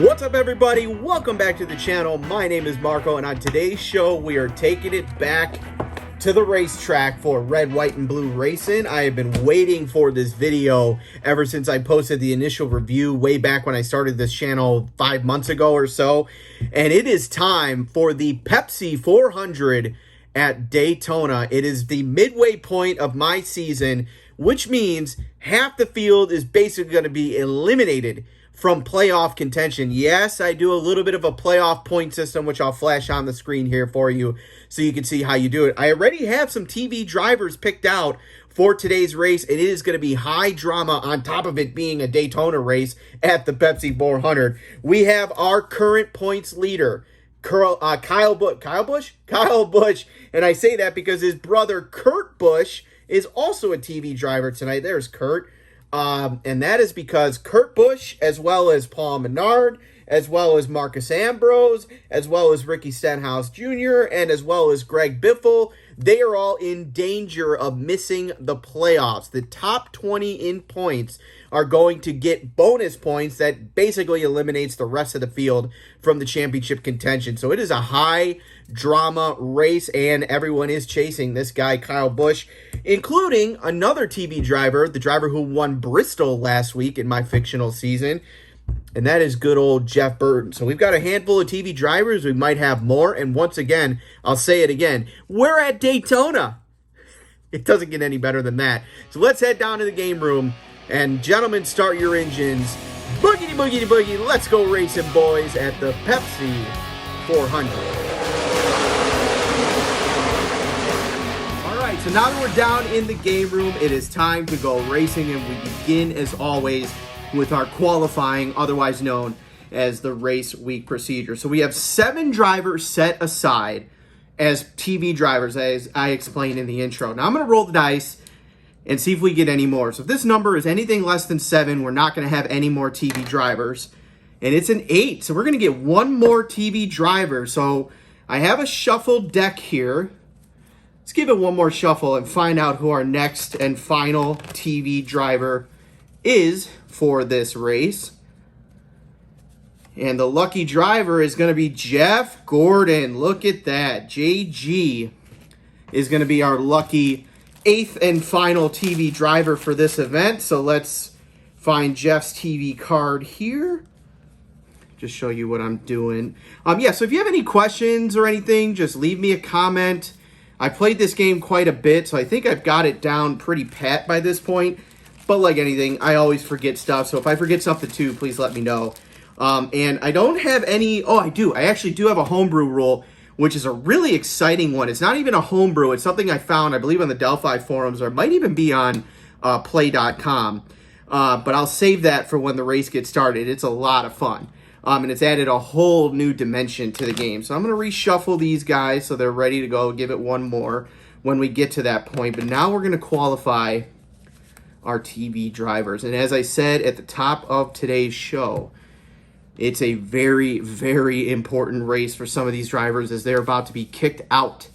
What's up, everybody? Welcome back to the channel. My name is Marco, and on today's show, we are taking it back to the racetrack for red, white, and blue racing. I have been waiting for this video ever since I posted the initial review way back when I started this channel 5 months ago or so. And it is time for the Pepsi 400 at Daytona. It is the midway point of my season, which means half the field is basically going to be eliminated from playoff contention. Yes, I do a little bit of a playoff point system, which I'll flash on the screen here for you so you can see how you do it. I already have some TV drivers picked out for today's race, and it is going to be high drama on top of it being a Daytona race at the Pepsi 400. We have our current points leader, Kyle Busch, and I say that because his brother Kurt Busch is also a TV driver tonight. There's Kurt. And that is because Kurt Busch, as well as Paul Menard, as well as Marcus Ambrose, as well as Ricky Stenhouse Jr., and as well as Greg Biffle, they are all in danger of missing the playoffs. The top 20 in points are going to get bonus points that basically eliminates the rest of the field from the championship contention. So it is a high drama race, and everyone is chasing this guy, Kyle Busch, including another TV driver, the driver who won Bristol last week in my fictional season, and that is good old Jeff Burton. So we've got a handful of TV drivers. We might have more, and once again, I'll say it again, we're at Daytona. It doesn't get any better than that. So let's head down to the game room, and gentlemen, start your engines. Boogity, boogity, boogie. Let's go racing, boys, at the Pepsi 400. So now that we're down in the game room, it is time to go racing, and we begin, as always, with our qualifying, otherwise known as the race week procedure. So we have 7 drivers set aside as TV drivers, as I explained in the intro. Now I'm going to roll the dice and see if we get any more. So if this number is anything less than 7, we're not going to have any more TV drivers. And it's an 8, so we're going to get one more TV driver. So I have a shuffled deck here. Let's give it one more shuffle and find out who our next and final TV driver is for this race. And the lucky driver is going to be Jeff Gordon. Look at that. JG is going to be our lucky 8th and final TV driver for this event. So let's find Jeff's TV card here. Just show you what I'm doing. So if you have any questions or anything, just leave me a comment. I played this game quite a bit, so I think I've got it down pretty pat by this point. But like anything, I always forget stuff. So if I forget something too, please let me know. And I don't have any... Oh, I do. I actually do have a homebrew rule, which is a really exciting one. It's not even a homebrew. It's something I found, I believe, on the Delphi forums, or it might even be on Plaay.com. But I'll save that for when the race gets started. It's a lot of fun. And it's added a whole new dimension to the game. So I'm going to reshuffle these guys so they're ready to go. Give it one more when we get to that point. But now we're going to qualify our TV drivers. And as I said at the top of today's show, it's a very, very important race for some of these drivers as they're about to be kicked out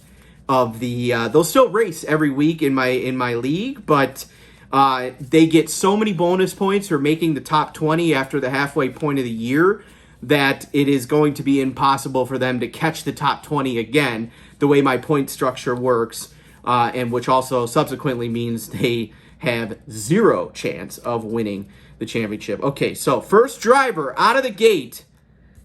of the... they'll still race every week in my league, but... they get so many bonus points for making the top 20 after the halfway point of the year that it is going to be impossible for them to catch the top 20 again, the way my point structure works, and which also subsequently means they have 0 chance of winning the championship. Okay, so first driver out of the gate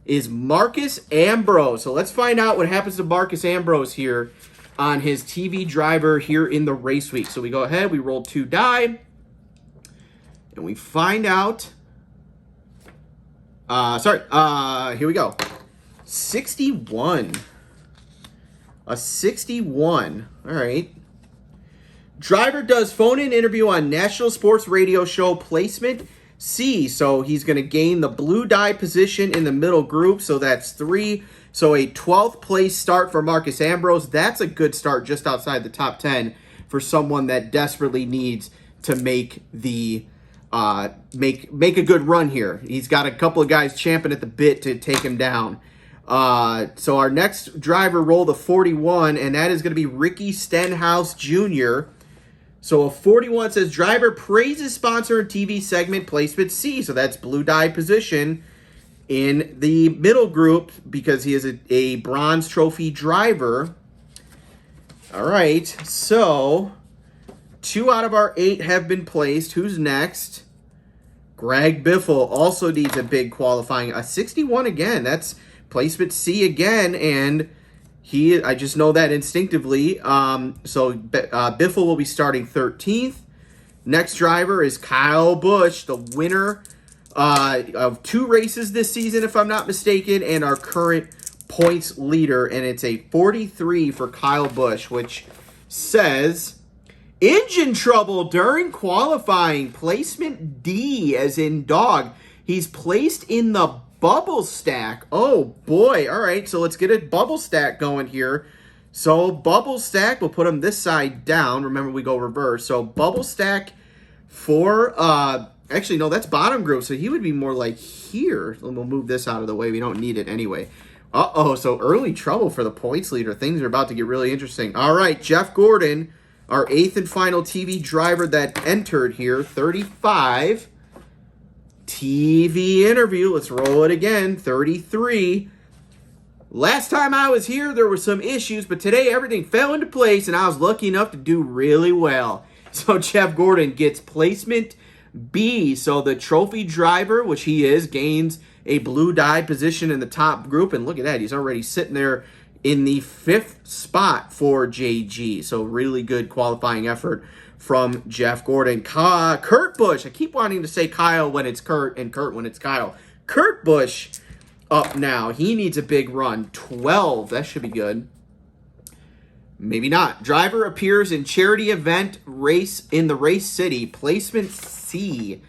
is Marcus Ambrose. So let's find out what happens to Marcus Ambrose here on his TV driver here in the race week. So we go ahead, we roll 2 die, and we find out, here we go, 61, a 61, all right. Driver does phone-in interview on National Sports Radio Show placement C, so he's going to gain the blue die position in the middle group, so that's 3. So a 12th place start for Marcus Ambrose. That's a good start just outside the top 10 for someone that desperately needs to make the make a good run here. He's got a couple of guys champing at the bit to take him down. So our next driver rolled a 41, and that is going to be Ricky Stenhouse Jr. So a 41 says, driver praises sponsor and TV segment placement C. So that's blue die position. In the middle group, because he is a bronze trophy driver. All right, so 2 out of our 8 have been placed. Who's next? Greg Biffle also needs a big qualifying. A 61 again. That's placement C again, and I just know that instinctively. Biffle will be starting 13th. Next driver is Kyle Busch, the winner of 2 races this season, if I'm not mistaken, and our current points leader, and it's a 43 for Kyle Busch, which says engine trouble during qualifying, placement D as in dog. He's placed in the bubble stack. Oh boy. All right, so let's get a bubble stack going here. So bubble stack, we'll put him this side down. Remember, we go reverse. So bubble stack for actually, no, that's bottom group, so he would be more like here. We'll move this out of the way. We don't need it anyway. Uh-oh, so early trouble for the points leader. Things are about to get really interesting. All right, Jeff Gordon, our 8th and final TV driver that entered here, 35. TV interview, let's roll it again, 33. Last time I was here, there were some issues, but today everything fell into place, and I was lucky enough to do really well. So Jeff Gordon gets placement B. So the trophy driver, which he is, gains a blue dye position in the top group. And look at that. He's already sitting there in the 5th spot for JG. So really good qualifying effort from Jeff Gordon. Kurt Busch. I keep wanting to say Kyle when it's Kurt and Kurt when it's Kyle. Kurt Busch up now. He needs a big run. 12. That should be good. Maybe not. Driver appears in charity event race in the race city. Placement C.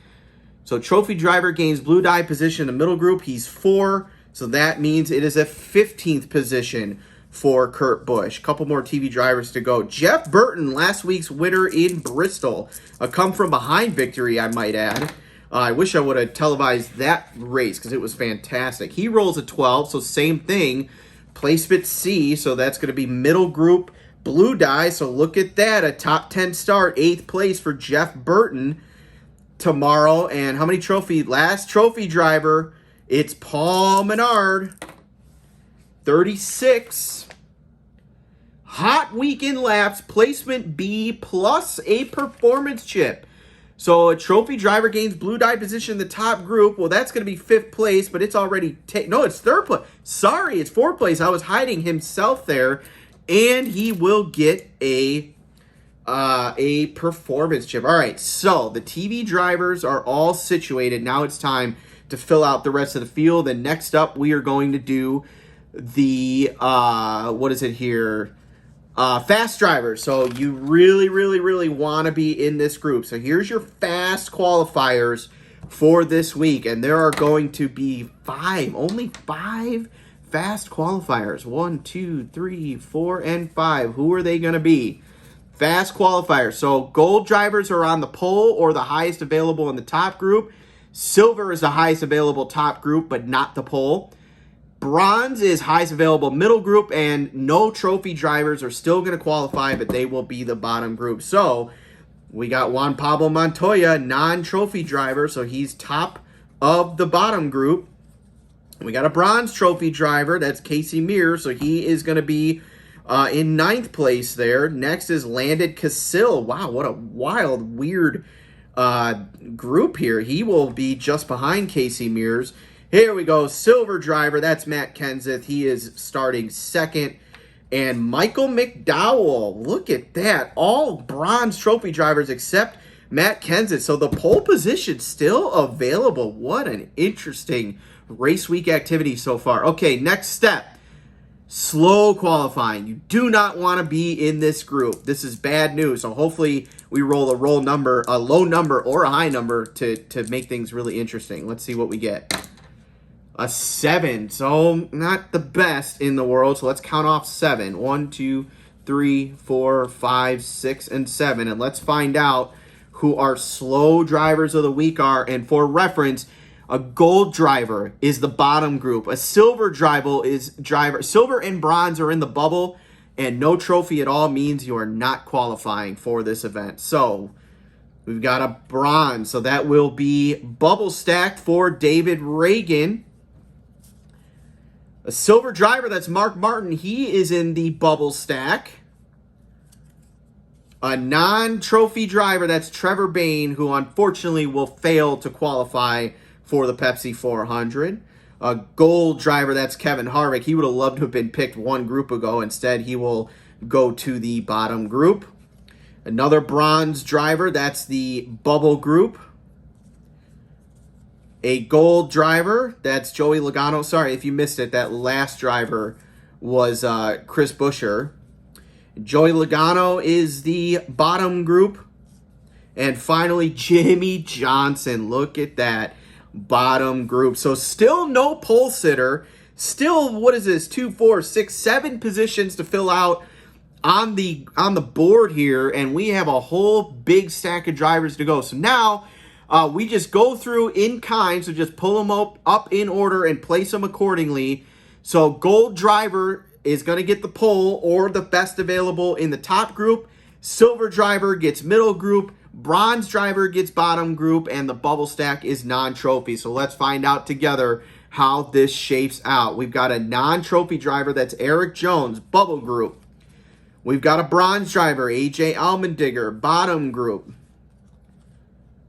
So trophy driver gains blue dye position in the middle group. He's 4. So that means it is a 15th position for Kurt Busch. Couple more TV drivers to go. Jeff Burton, last week's winner in Bristol. A come from behind victory, I might add. I wish I would have televised that race because it was fantastic. He rolls a 12, so same thing. Placement C, so that's going to be middle group blue dye. So look at that, a top 10 start, 8th place for Jeff Burton tomorrow. And how many last trophy driver, it's Paul Menard, 36. Hot weekend laps, placement B plus a performance chip. So a trophy driver gains blue dye position in the top group. Well, that's going to be 5th place, but it's already no, it's 3rd place. Sorry, it's 4th place. I was hiding himself there, and he will get a performance chip. All right, so the TV drivers are all situated. Now it's time to fill out the rest of the field. And next up, we are going to do the what is it here? Fast drivers. So you really, really, really want to be in this group. So here's your fast qualifiers for this week. And there are going to be only 5 fast qualifiers. 1, 2, 3, 4, and 5. Who are they going to be? Fast qualifiers. So gold drivers are on the pole or the highest available in the top group. Silver is the highest available top group, but not the pole. Bronze is highest available middle group, and no trophy drivers are still going to qualify, but they will be the bottom group. So we got Juan Pablo Montoya, non-trophy driver, so he's top of the bottom group. We got a bronze trophy driver, that's Casey Mears, so he is going to be in 9th place there. Next is Landon Cassill. Wow, what a wild, weird group here. He will be just behind Casey Mears. Here we go, silver driver, that's Matt Kenseth. He is starting 2nd. And Michael McDowell, look at that. All bronze trophy drivers except Matt Kenseth. So the pole position still available. What an interesting race week activity so far. Okay, next step. Slow qualifying. You do not want to be in this group. This is bad news. So hopefully we roll a low number or a high number to make things really interesting. Let's see what we get. A 7, so not the best in the world. So let's count off 7. 1, 2, 3, 4, 5, 6, and 7. And let's find out who our slow drivers of the week are. And for reference, a gold driver is the bottom group. A silver silver and bronze are in the bubble, and no trophy at all means you are not qualifying for this event. So we've got a bronze, so that will be bubble stacked for David Reagan. A silver driver, that's Mark Martin. He is in the bubble stack. A non-trophy driver, that's Trevor Bayne, who unfortunately will fail to qualify for the Pepsi 400. A gold driver, that's Kevin Harvick. He would have loved to have been picked one group ago. Instead, he will go to the bottom group. Another bronze driver, that's the bubble group. A gold driver, that's Joey Logano. Sorry if you missed it, that last driver was Chris Buescher. Joey Logano is the bottom group. And finally, Jimmy Johnson. Look at that bottom group. So still no pole sitter. Still, what is this? 2, 4, 6, 7 positions to fill out on the board here. And we have a whole big stack of drivers to go. So now we just go through in kind. So just pull them up in order and place them accordingly. So gold driver is going to get the pole or the best available in the top group. Silver driver gets middle group. Bronze driver gets bottom group. And the bubble stack is non-trophy. So let's find out together how this shapes out. We've got a non-trophy driver. That's Eric Jones, bubble group. We've got a bronze driver, AJ Allmendinger, bottom group.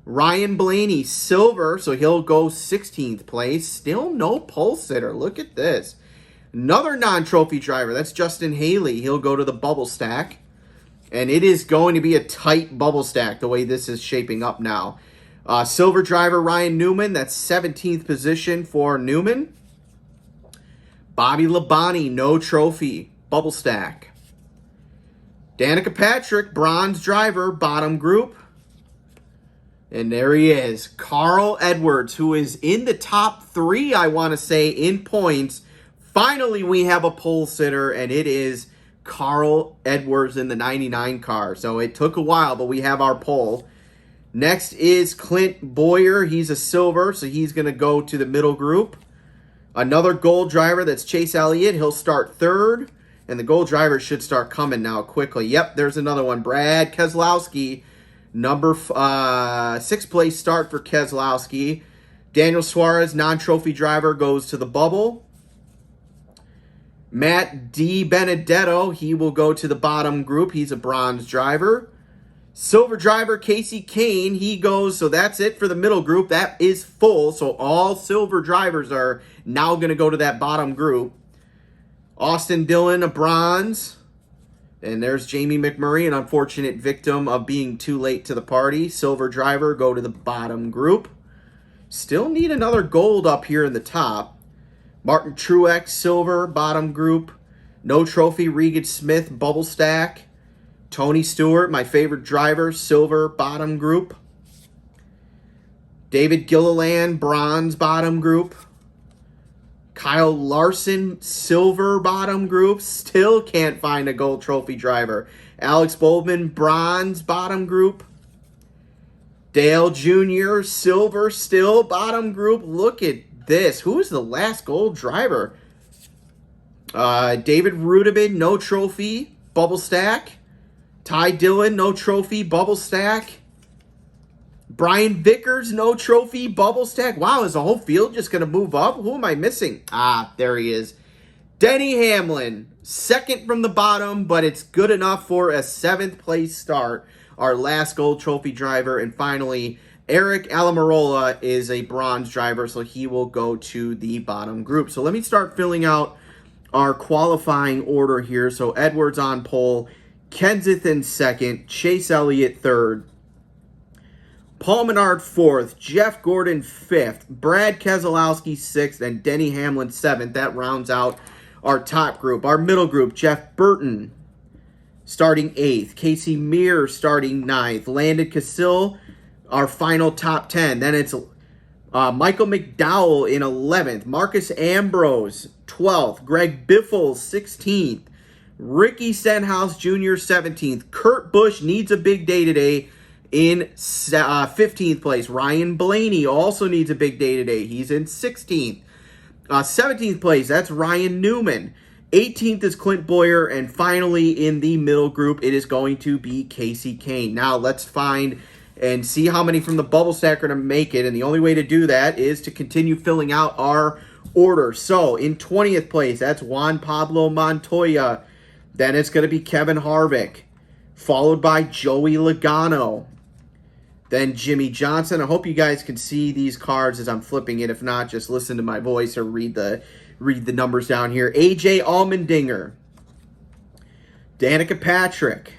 Ryan Blaney, silver, so he'll go 16th place. Still no pole sitter. Look at this. Another non-trophy driver, that's Justin Haley. He'll go to the bubble stack. And it is going to be a tight bubble stack the way this is shaping up now. Silver driver, Ryan Newman. That's 17th position for Newman. Bobby Labonte, no trophy, bubble stack. Danica Patrick, bronze driver, bottom group. And there he is, Carl Edwards, who is in the top 3, I want to say, in points. Finally, we have a pole sitter, and it is Carl Edwards in the 99 car. So it took a while, but we have our pole. Next is Clint Boyer. He's a silver, so he's going to go to the middle group. Another gold driver, that's Chase Elliott. He'll start 3rd, and the gold driver should start coming now quickly. Yep, there's another one. Brad Keselowski, number 6th place start for Keselowski. Daniel Suarez, non-trophy driver, goes to the bubble. Matt DiBenedetto, he will go to the bottom group. He's a bronze driver. Silver driver, Casey Kane, he goes, so that's it for the middle group. That is full, so all silver drivers are now going to go to that bottom group. Austin Dillon, a bronze. And there's Jamie McMurray, an unfortunate victim of being too late to the party. Silver driver, go to the bottom group. Still need another gold up here in the top. Martin Truex, silver, bottom group. No trophy, Regan Smith, bubble stack. Tony Stewart, my favorite driver, silver, bottom group. David Gilliland, bronze, bottom group. Kyle Larson, silver, bottom group. Still can't find a gold trophy driver. Alex Bowman, bronze, bottom group. Dale Jr., silver, still, bottom group. Look at this. Who is the last gold driver? David Rudibin, no trophy, bubble stack. Ty Dillon, no trophy, bubble stack. Brian Vickers, no trophy, bubble stack. Wow, is the whole field just going to move up? Who am I missing? Ah, there he is. Denny Hamlin, 2nd from the bottom, but it's good enough for a 7th place start. Our last gold trophy driver. And finally, Eric Almirola is a bronze driver, so he will go to the bottom group. So let me start filling out our qualifying order here. So Edwards on pole, Kenseth in 2nd, Chase Elliott 3rd, Paul Menard 4th, Jeff Gordon 5th, Brad Keselowski 6th, and Denny Hamlin 7th. That rounds out our top group. Our middle group, Jeff Burton starting 8th, Casey Mears starting 9th, Landon Cassill, our final top 10. Then it's Michael McDowell in 11th, Marcus Ambrose 12th, Greg Biffle 16th, Ricky Stenhouse Jr. 17th. Kurt Busch needs a big day today in 15th place. Ryan Blaney also needs a big day today. He's in 16th. 17th place, that's Ryan Newman. 18th is Clint Boyer. And finally, in the middle group, it is going to be Casey Kane. Now, let's find and see how many from the bubble stack are going to make it. And the only way to do that is to continue filling out our order. So in 20th place, that's Juan Pablo Montoya. Then it's going to be Kevin Harvick, followed by Joey Logano. Then Jimmy Johnson. I hope you guys can see these cards as I'm flipping it. If not, just listen to my voice or read the numbers down here. AJ Allmendinger, Danica Patrick,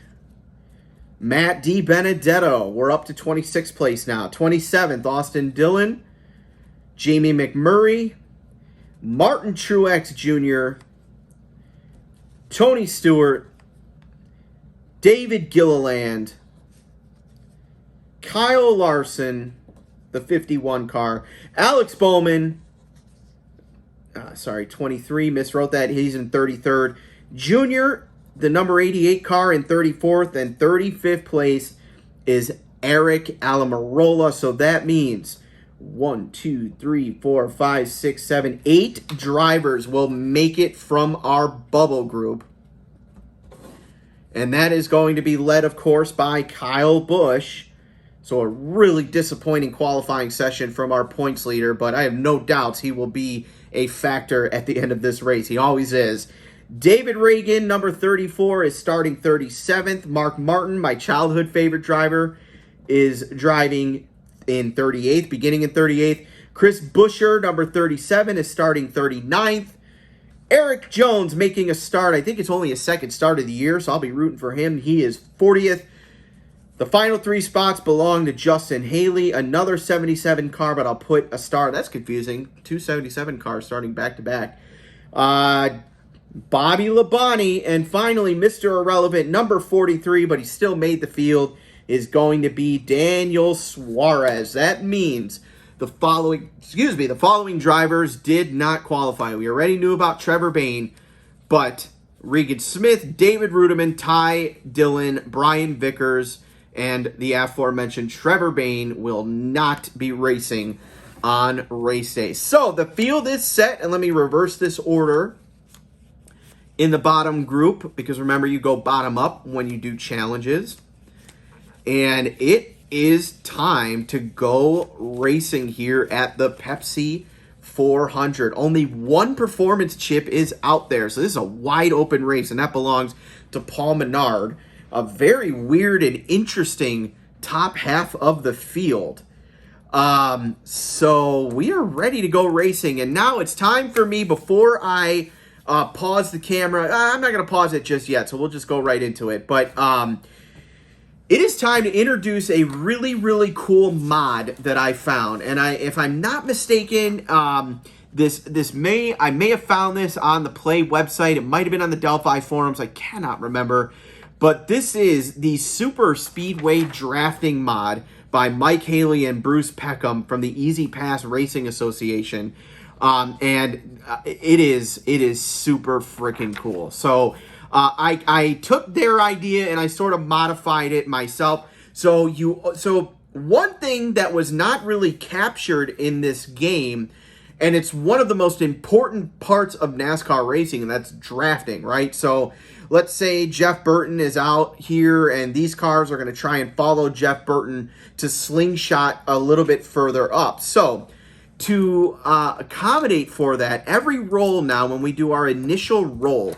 Matt DiBenedetto. We're up to 26th place now. 27th, Austin Dillon, Jamie McMurray, Martin Truex Jr., Tony Stewart, David Gilliland, Kyle Larson, the 51 car, Alex Bowman, 23, miswrote that, he's in 33rd, Junior, the number 88 car in 34th, and 35th place is Eric Almirola. So that means 1, 2, 3, 4, 5, 6, 7, 8 drivers will make it from our bubble group. And that is going to be led, of course, by Kyle Busch. So a really disappointing qualifying session from our points leader, but I have no doubts he will be a factor at the end of this race. He always is. David Reagan, number 34, is starting 37th. Mark Martin, my childhood favorite driver, is driving in 38th, beginning in 38th. Chris Buescher, number 37, is starting 39th. Eric Jones making a start. I think it's only his second start of the year, so I'll be rooting for him. He is 40th. The final 3 spots belong to Justin Haley, another 77 car, but I'll put a star. That's confusing. 2 77 cars starting back-to-back. Bobby Labonte, and finally, Mr. Irrelevant, number 43, but he still made the field, is going to be Daniel Suarez. That means the following drivers did not qualify. We already knew about Trevor Bayne, but Regan Smith, David Rudiman, Ty Dillon, Brian Vickers, and the aforementioned Trevor Bayne will not be racing on race day. So the field is set, and let me reverse this order in the bottom group, because remember, you go bottom up when you do challenges. And it is time to go racing here at the Pepsi 400. Only one performance chip is out there, so this is a wide open race, and that belongs to Paul Menard. A very weird and interesting top half of the field. So we are ready to go racing, and now it's time for me, before I pause the camera. I'm not going to pause it just yet, so we'll just go right into it. But it is time to introduce a really, really cool mod that I found. And if I'm not mistaken, I may have found this on the Plaay website. It might have been on the Delphi forums. I cannot remember. But this is the Super Speedway Drafting mod by Mike Haley and Bruce Peckham from the Easy Pass Racing Association. And it is super freaking cool. So I took their idea and I sort of modified it myself. So one thing that was not really captured in this game, and it's one of the most important parts of NASCAR racing, and that's drafting, right? So let's say Jeff Burton is out here and these cars are going to try and follow Jeff Burton to slingshot a little bit further up. So to accommodate for that, every roll now, when we do our initial roll,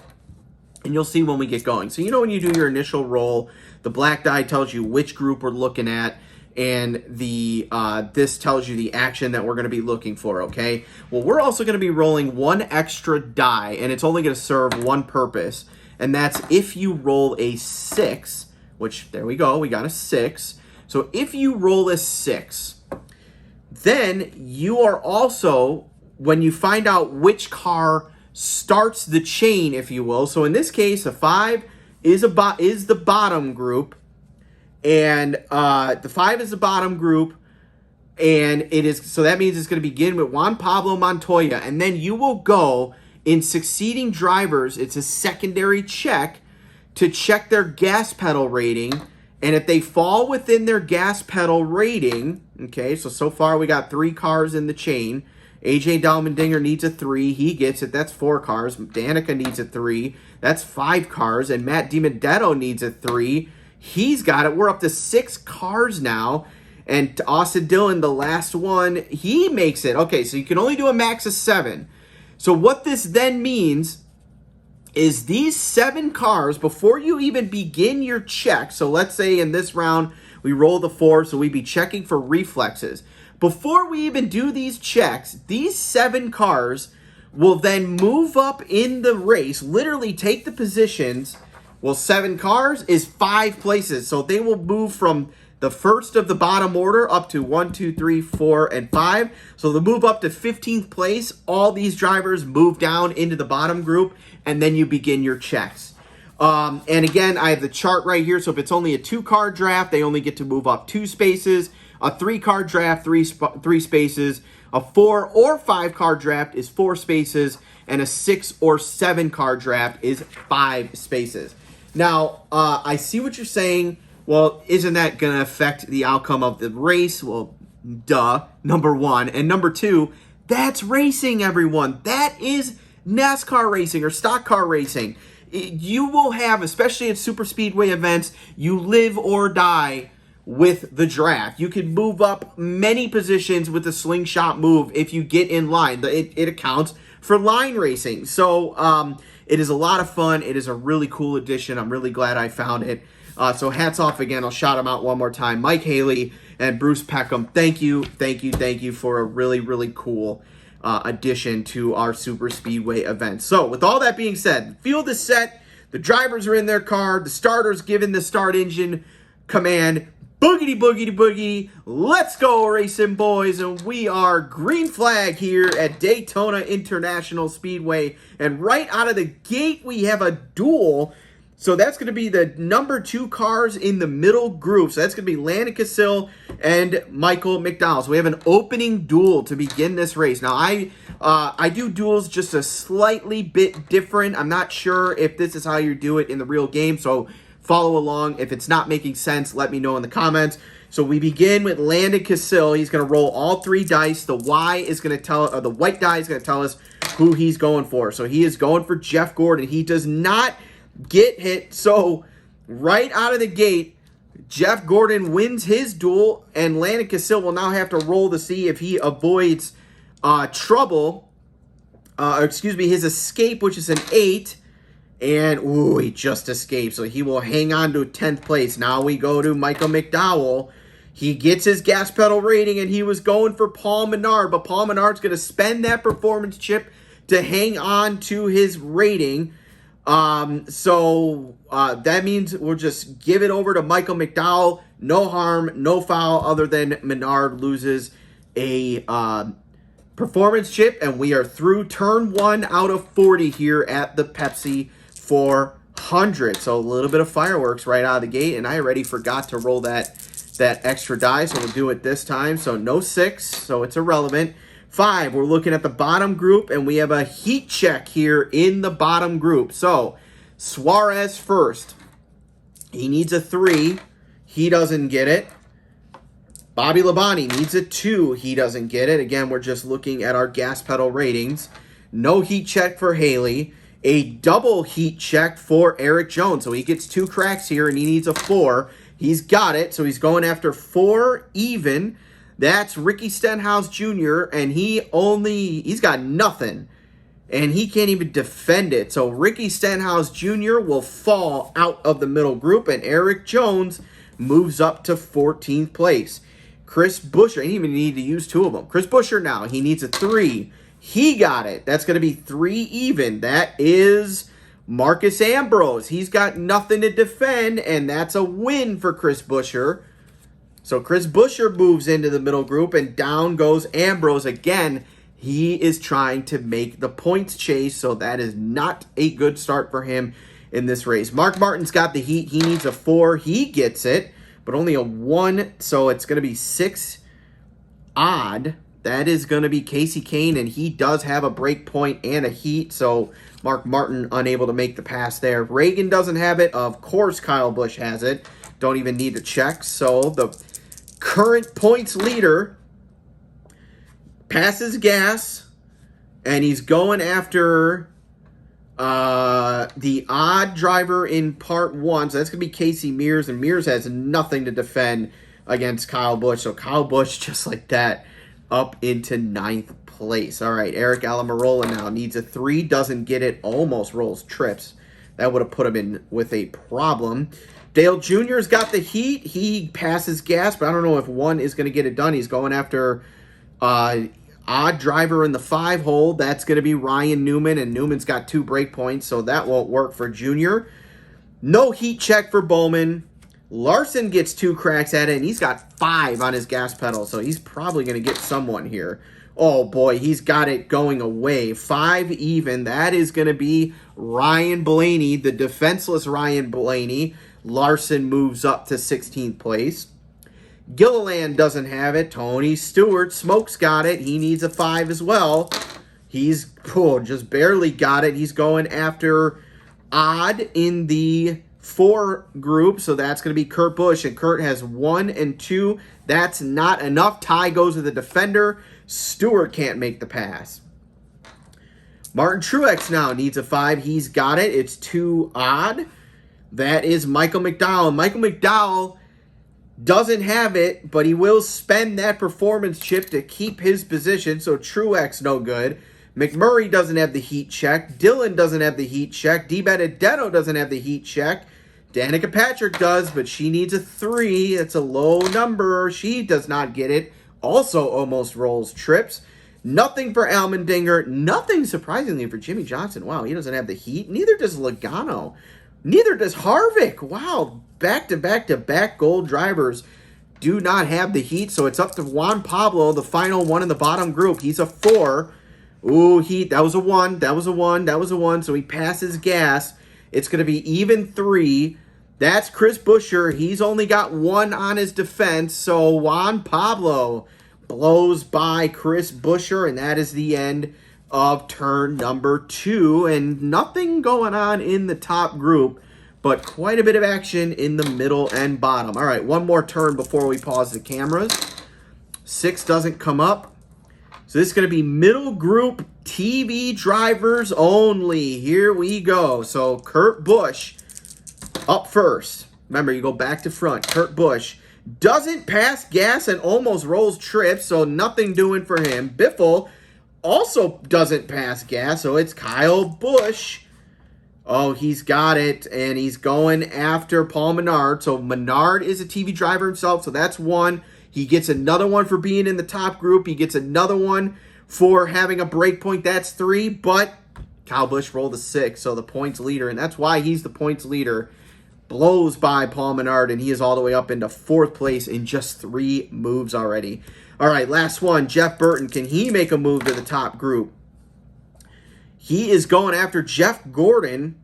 and you'll see when we get going. So when you do your initial roll, the black die tells you which group we're looking at, and this tells you the action that we're going to be looking for, okay? Well, we're also going to be rolling one extra die, and it's only going to serve one purpose, and that's if you roll a 6, which, there we go, we got a 6. So if you roll a 6, then you are also, when you find out which car starts the chain, if you will. So in this case, a 5 is the bottom group, and the 5 is the bottom group, and so that means it's going to begin with Juan Pablo Montoya, and then you will go in succeeding drivers. It's a secondary check to check their gas pedal rating, and if they fall within their gas pedal rating, okay, so far we got 3 cars in the chain. AJ Allmendinger needs a 3. He gets it. That's 4 cars. Danica needs a 3. That's 5 cars. And Matt DiBenedetto needs a 3. He's got it. We're up to 6 cars now. And Austin Dillon, the last one, he makes it. Okay, so you can only do a max of 7. So what this then means is these 7 cars, before you even begin your check, so let's say in this round we roll the 4, so we'd be checking for reflexes. Before we even do these checks, these 7 cars will then move up in the race, literally take the positions. Well, 7 cars is 5 places, so they will move from the first of the bottom order up to 1, 2, 3, 4, and 5. So they'll move up to 15th place. All these drivers move down into the bottom group, and then you begin your checks. And again, I have the chart right here. So if it's only a 2-car draft, they only get to move up 2 spaces. A 3-car draft, 3 spaces. A 4 or 5-car draft is 4 spaces. And a 6 or 7-car draft is 5 spaces. Now, I see what you're saying. Well, isn't that going to affect the outcome of the race? Well, duh, number 1. And number 2, that's racing, everyone. That is NASCAR racing or stock car racing. You will have, especially at super speedway events, you live or die with the draft. You can move up many positions with the slingshot move if you get in line. It accounts for line racing. So it is a lot of fun. It is a really cool addition. I'm really glad I found it. So hats off again. I'll shout them out one more time. Mike Haley and Bruce Peckham, thank you for a really, really cool addition to our super speedway event. So with all that being said, the field is set. The drivers are in their car. The starter's given the start engine command. Boogity, boogity, boogity. Let's go, racing boys. And we are green flag here at Daytona International Speedway. And right out of the gate, we have a duel. So that's going to be the number 2 cars in the middle group. So that's going to be Landon Cassill and Michael McDowell. So we have an opening duel to begin this race. Now, I do duels just a slightly bit different. I'm not sure if this is how you do it in the real game. So follow along. If it's not making sense, let me know in the comments. So we begin with Landon Cassill. He's going to roll all 3 dice. The Y is going to tell, or the white die is going to tell us who he's going for. So he is going for Jeff Gordon. He does not get hit. So right out of the gate, Jeff Gordon wins his duel, and Landon Cassill will now have to roll to see if he avoids trouble. His escape, which is an 8. And, ooh, he just escaped. So he will hang on to 10th place. Now we go to Michael McDowell. He gets his gas pedal rating, and he was going for Paul Menard. But Paul Menard's going to spend that performance chip to hang on to his rating. So that means we'll just give it over to Michael McDowell. No harm, no foul, other than Menard loses a performance chip, and we are through turn 1 out of 40 here at the Pepsi 400. So a little bit of fireworks right out of the gate, and I already forgot to roll that extra die, so we'll do it this time. So no 6, so it's irrelevant. 5, we're looking at the bottom group, and we have a heat check here in the bottom group. So, Suarez first. He needs a 3. He doesn't get it. Bobby Labonte needs a 2. He doesn't get it. Again, we're just looking at our gas pedal ratings. No heat check for Haley. A double heat check for Eric Jones. So he gets 2 cracks here, and he needs a 4. He's got it, so he's going after 4 even. That's Ricky Stenhouse Jr., and he's got nothing, and he can't even defend it. So Ricky Stenhouse Jr. will fall out of the middle group, and Eric Jones moves up to 14th place. Chris Buescher, he didn't even need to use 2 of them. Chris Buescher now, he needs a 3. He got it. That's going to be 3 even. That is Marcus Ambrose. He's got nothing to defend, and that's a win for Chris Buescher. So Chris Buescher moves into the middle group, and down goes Ambrose again. He is trying to make the points chase, so that is not a good start for him in this race. Mark Martin's got the heat. He needs a 4. He gets it, but only a 1, so it's going to be 6 odd. That is going to be Casey Kane, and he does have a break point and a heat, so Mark Martin unable to make the pass there. Reagan doesn't have it. Of course, Kyle Busch has it. Don't even need to check, so the current points leader passes gas, and he's going after the odd driver in part 1. So that's going to be Casey Mears, and Mears has nothing to defend against Kyle Busch. So Kyle Busch, just like that, up into 9th place. All right, Eric Alamirola now needs a 3, doesn't get it, almost rolls trips. That would have put him in with a problem. Dale Jr.'s got the heat. He passes gas, but I don't know if 1 is going to get it done. He's going after odd driver in the 5 hole. That's going to be Ryan Newman, and Newman's got 2 break points, so that won't work for Jr. No heat check for Bowman. Larson gets 2 cracks at it, and he's got 5 on his gas pedal, so he's probably going to get someone here. Oh, boy, he's got it going away. 5 even. That is going to be Ryan Blaney, the defenseless Ryan Blaney. Larson moves up to 16th place. Gilliland doesn't have it. Tony Stewart, Smoke's got it. He needs a 5 as well. He's just barely got it. He's going after Odd in the 4 group, so that's going to be Kurt Busch, and Kurt has 1 and 2. That's not enough. Ty goes to the defender. Stewart can't make the pass. Martin Truex now needs a 5. He's got it. It's 2 Odd. That is Michael McDowell. Michael McDowell doesn't have it, but he will spend that performance chip to keep his position, so Truex no good. McMurray doesn't have the heat check. Dillon doesn't have the heat check. DiBenedetto doesn't have the heat check. Danica Patrick does, but she needs a 3. It's a low number. She does not get it. Also almost rolls trips. Nothing for Allmendinger. Nothing, surprisingly, for Jimmy Johnson. Wow, he doesn't have the heat. Neither does Logano. Neither does Harvick. Wow, back-to-back-to-back gold drivers do not have the heat, so it's up to Juan Pablo, the final one in the bottom group. He's a 4. Ooh, heat. That was a 1. That was a 1. That was a 1, so he passes gas. It's going to be even 3. That's Chris Buescher. He's only got 1 on his defense, so Juan Pablo blows by Chris Buescher, and that is the end of turn number 2. And nothing going on in the top group, but quite a bit of action in the middle and bottom. All right, one more turn before we pause the cameras. 6 doesn't come up. So this is going to be middle group TV drivers only. Here we go. So Kurt Busch up first. Remember, you go back to front. Kurt Busch doesn't pass gas and almost rolls trips, so nothing doing for him. Biffle also doesn't pass gas, so it's Kyle Busch. Oh, he's got it, and he's going after Paul Menard. So Menard is a TV driver himself, so that's 1. He gets another 1 for being in the top group. He gets another 1 for having a break point. That's 3, but Kyle Busch rolled a 6, so the points leader, and that's why he's the points leader, blows by Paul Menard, and he is all the way up into 4th place in just 3 moves already. All right, last one, Jeff Burton. Can he make a move to the top group? He is going after Jeff Gordon.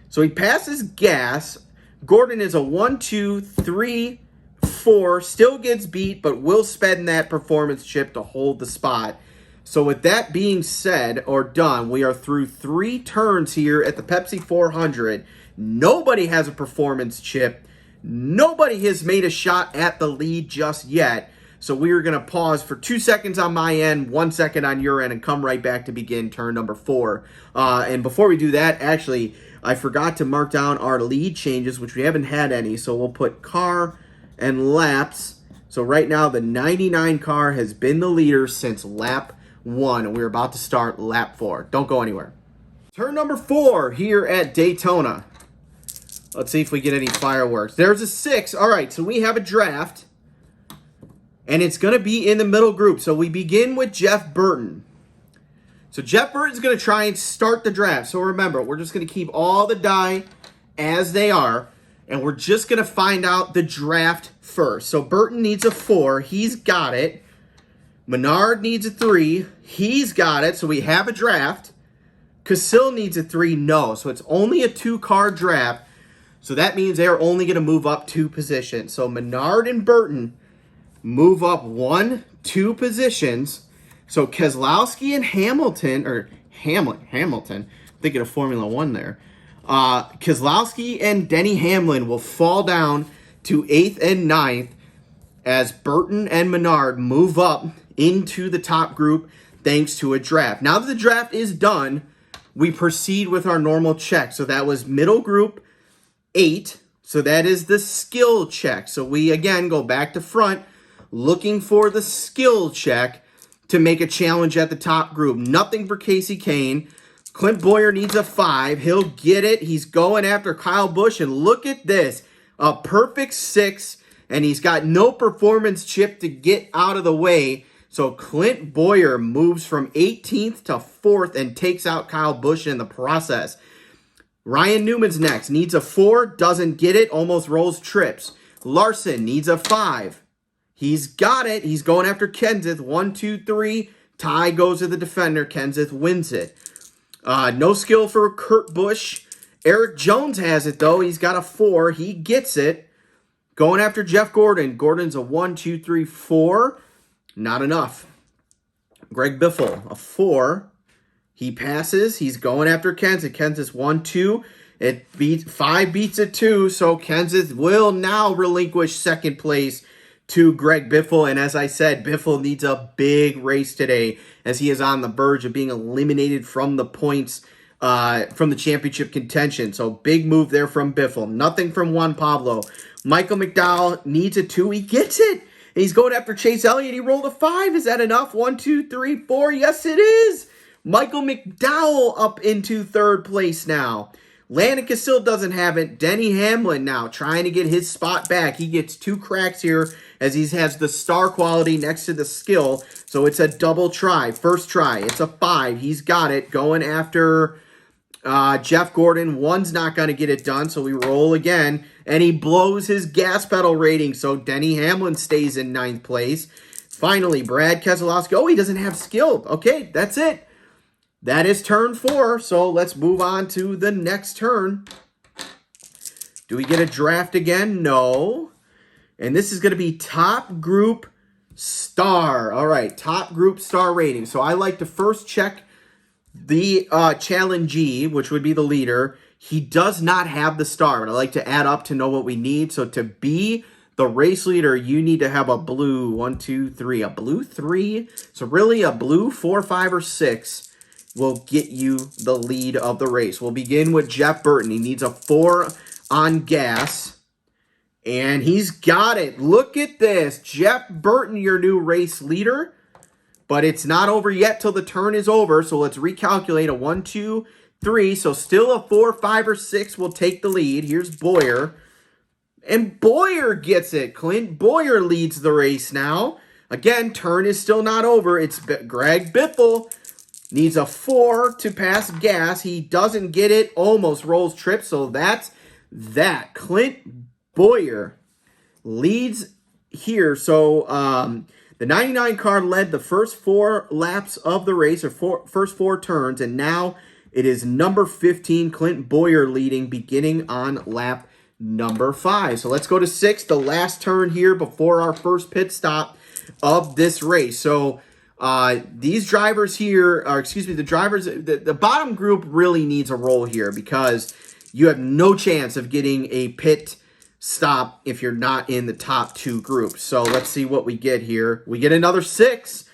So he passes gas. Gordon is a 1, 2, 3, 4. Still gets beat, but will spend that performance chip to hold the spot. So with that being said or done, we are through 3 turns here at the Pepsi 400. Nobody has a performance chip. Nobody has made a shot at the lead just yet. So we are going to pause for 2 seconds on my end, 1 second on your end, and come right back to begin turn number 4. And before we do that, actually, I forgot to mark down our lead changes, which we haven't had any. So we'll put car and laps. So right now, the 99 car has been the leader since lap 1, and we're about to start lap 4. Don't go anywhere. Turn number 4 here at Daytona. Let's see if we get any fireworks. There's a 6. All right, so we have a draft. And it's going to be in the middle group. So we begin with Jeff Burton. So Jeff Burton's going to try and start the draft. So remember, we're just going to keep all the die as they are. And we're just going to find out the draft first. So Burton needs a 4. He's got it. Menard needs a 3. He's got it. So we have a draft. Cassill needs a 3. No. So it's only a 2-car draft. So that means they're only going to move up 2 positions. So Menard and Burton move up 1, 2 positions. So Keselowski and Hamilton, or Hamilton, thinking of Formula 1 there. Keselowski and Denny Hamlin will fall down to 8th and 9th as Burton and Menard move up into the top group thanks to a draft. Now that the draft is done, we proceed with our normal check. So that was middle group 8. So that is the skill check. So we, again, go back to front, looking for the skill check. to make a challenge at the top group. Nothing for Casey Kane. Clint Boyer needs a 5. He'll get it. He's going after Kyle Busch, and look at this. A perfect 6, and he's got no performance chip to get out of the way. So Clint Boyer moves from 18th to 4th and takes out Kyle Busch in the process. Ryan Newman's next. Needs a 4. Doesn't get it. Almost rolls trips. Larson needs a 5. He's got it. He's going after Kenseth. 1, 2, 3. Tie goes to the defender. Kenseth wins it. No skill for Kurt Busch. Eric Jones has it, though. He's got a 4. He gets it. Going after Jeff Gordon. Gordon's a 1, 2, 3, 4. Not enough. Greg Biffle, a 4. He passes. He's going after Kenseth. Kenseth's 1, 2. 5 beats a 2, so Kenseth will now relinquish second place to Greg Biffle. And as I said, Biffle needs a big race today as he is on the verge of being eliminated from the points, from the championship contention. So big move there from Biffle. Nothing from Juan Pablo. Michael McDowell needs a 2. He gets it. And he's going after Chase Elliott. He rolled a 5. Is that enough? 1, 2, 3, 4. Yes, it is. Michael McDowell up into third place now. Landon Cassill doesn't have it. Denny Hamlin now trying to get his spot back. He gets 2 cracks here as he has the star quality next to the skill. So it's a double try. First try. It's a 5. He's got it. Going after Jeff Gordon. 1's not going to get it done. So we roll again. And he blows his gas pedal rating. So Denny Hamlin stays in 9th place. Finally, Brad Keselowski. Oh, he doesn't have skill. Okay, that's it. That is turn 4, so let's move on to the next turn. Do we get a draft again? No. And this is going to be top group star. All right, top group star rating. So I like to first check the challengee, which would be the leader. He does not have the star, but I like to add up to know what we need. So to be the race leader, you need to have a blue 1, 2, 3, a blue 3. So really a blue 4, 5, or 6. Will get you the lead of the race. We'll begin with Jeff Burton. He needs a 4 on gas. And he's got it. Look at this. Jeff Burton, your new race leader. But it's not over yet till the turn is over. So let's recalculate a 1, 2, 3. So still a 4, 5, or 6 will take the lead. Here's Boyer. And Boyer gets it. Clint Boyer leads the race now. Again, turn is still not over. It's Greg Biffle. Needs a 4 to pass gas. He doesn't get it. Almost rolls trip. So that's that. Clint Boyer leads here. So the 99 car led the first 4 laps of the race, or first 4 turns. And now it is number 15, Clint Boyer leading, beginning on lap number 5. So let's go to 6, the last turn here before our first pit stop of this race. So these drivers here, or excuse me, the drivers, the bottom group really needs a roll here because you have no chance of getting a pit stop if you're not in the top 2 groups. So let's see what we get here. We get another 6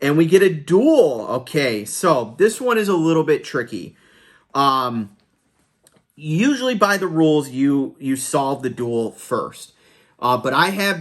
and we get a duel. Okay, so this one is a little bit tricky. Usually by the rules, you solve the duel first. But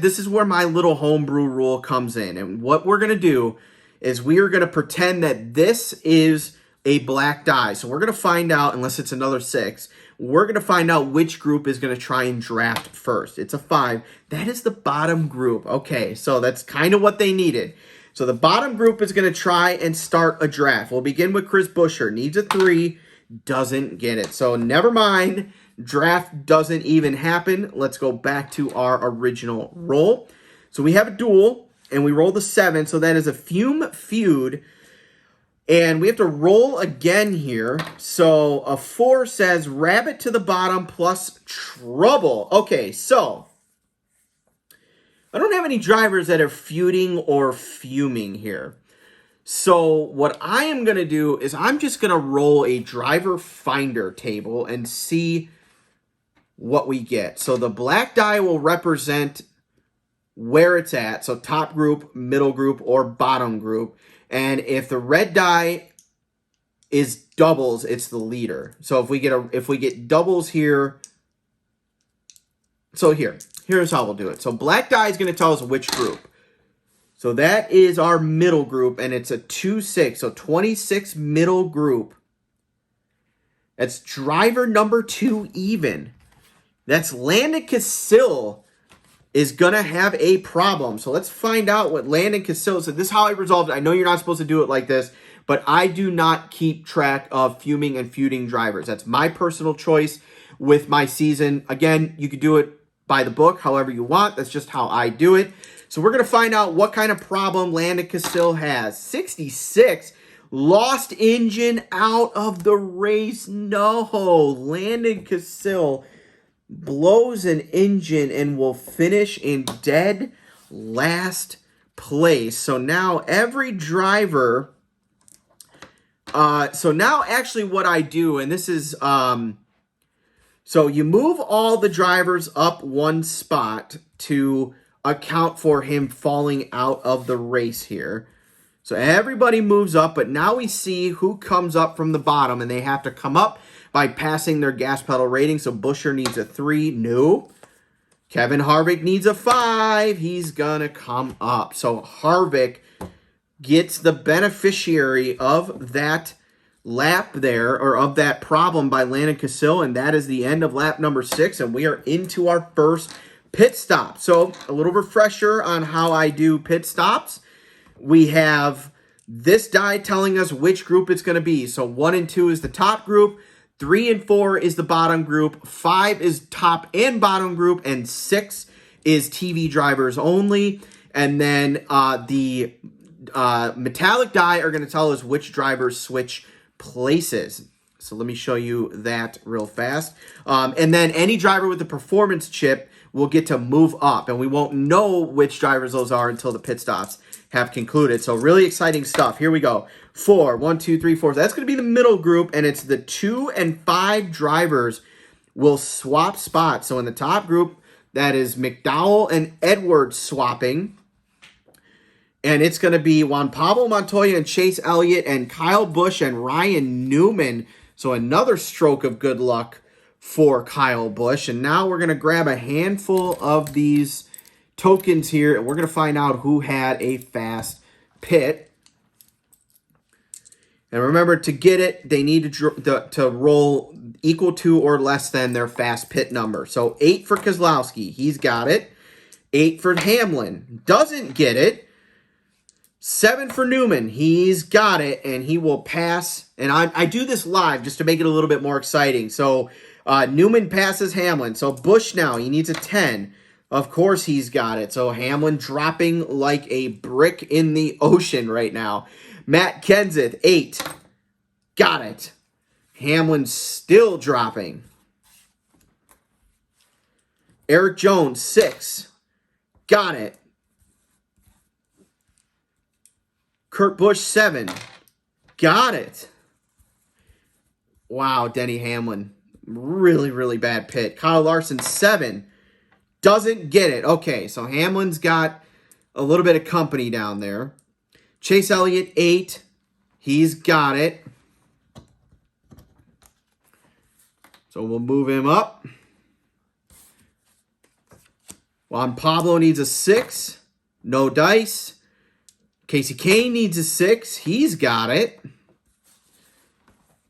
this is where my little homebrew rule comes in. And what we're going to do is we are going to pretend that this is a black die. So we're going to find out, unless it's another 6, we're going to find out which group is going to try and draft first. It's a 5. That is the bottom group. Okay, so that's kind of what they needed. So the bottom group is going to try and start a draft. We'll begin with Chris Buescher. Needs a 3, doesn't get it. So never mind, draft doesn't even happen. Let's go back to our original roll. So we have a duel. And we roll the 7, so that is a fume feud. And we have to roll again here. So a 4 says rabbit to the bottom plus trouble. Okay, so I don't have any drivers that are feuding or fuming here. So what I am going to do is I'm just going to roll a driver finder table and see what we get. So the black die will represent where it's at, so top group, middle group, or bottom group. And if the red die is doubles, it's the leader. So if we get doubles here, so here's how we'll do it. So black die is going to tell us which group. So that is our middle group, and it's a 2-6. So 26 middle group. That's driver number 2 even. That's Landon Cassill is going to have a problem. So let's find out what Landon Cassill said. This is how I resolved it. I know you're not supposed to do it like this, but I do not keep track of fuming and feuding drivers. That's my personal choice with my season. Again, you could do it by the book, however you want. That's just how I do it. So we're going to find out what kind of problem Landon Cassill has. 66, lost engine out of the race. No, Landon Cassill blows an engine and will finish in dead last place. So now every driver... so now actually what I do, and this is... so you move all the drivers up one spot to account for him falling out of the race here. So everybody moves up, but now we see who comes up from the bottom, and they have to come up by passing their gas pedal rating. So Buescher needs a 3. No. Kevin Harvick needs a 5. He's going to come up. So Harvick gets the beneficiary of that lap there, or of that problem by Landon Cassill, and that is the end of lap number 6, and we are into our first pit stop. So a little refresher on how I do pit stops. We have this die telling us which group it's going to be. So 1 and 2 is the top group, 3 and 4 is the bottom group, 5 is top and bottom group, and 6 is TV drivers only. And then the metallic die are going to tell us which drivers switch places. So let me show you that real fast. And then any driver with the performance chip will get to move up, and we won't know which drivers those are until the pit stops have concluded. So really exciting stuff. Here we go. 4, 1, 2, 3, 4. So that's going to be the middle group, and it's the 2 and 5 drivers will swap spots. So in the top group, that is McDowell and Edwards swapping. And it's going to be Juan Pablo Montoya and Chase Elliott and Kyle Busch and Ryan Newman. So another stroke of good luck for Kyle Busch. And now we're going to grab a handful of these tokens here, and we're going to find out who had a fast pit. And remember, to get it, they need to roll equal to or less than their fast pit number. So 8 for Keselowski. He's got it. 8 for Hamlin. Doesn't get it. 7 for Newman. He's got it, and he will pass. And I do this live just to make it a little bit more exciting. So Newman passes Hamlin. So Busch now, he needs a 10. Of course he's got it. So Hamlin dropping like a brick in the ocean right now. Matt Kenseth, 8. Got it. Hamlin still dropping. Eric Jones, 6. Got it. Kurt Busch, 7. Got it. Wow, Denny Hamlin. Really, really bad pit. Kyle Larson, 7. Doesn't get it. Okay, so Hamlin's got a little bit of company down there. Chase Elliott, 8. He's got it. So we'll move him up. Juan Pablo needs a 6. No dice. Casey Kane needs a 6. He's got it.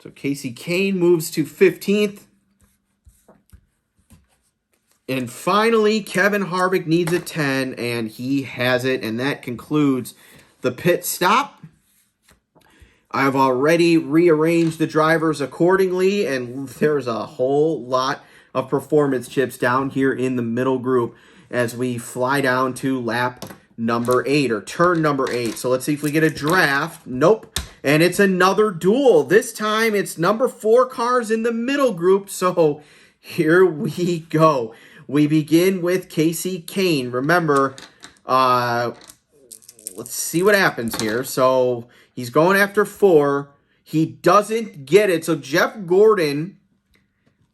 So Casey Kane moves to 15th. And finally, Kevin Harvick needs a 10, and he has it. And that concludes the pit stop. I've already rearranged the drivers accordingly, and there's a whole lot of performance chips down here in the middle group as we fly down to lap number 8, or turn number 8. So let's see if we get a draft. Nope. And it's another duel. This time it's number 4 cars in the middle group. So here we go. We begin with Casey Kane. Remember, let's see what happens here. So he's going after 4. He doesn't get it. So Jeff Gordon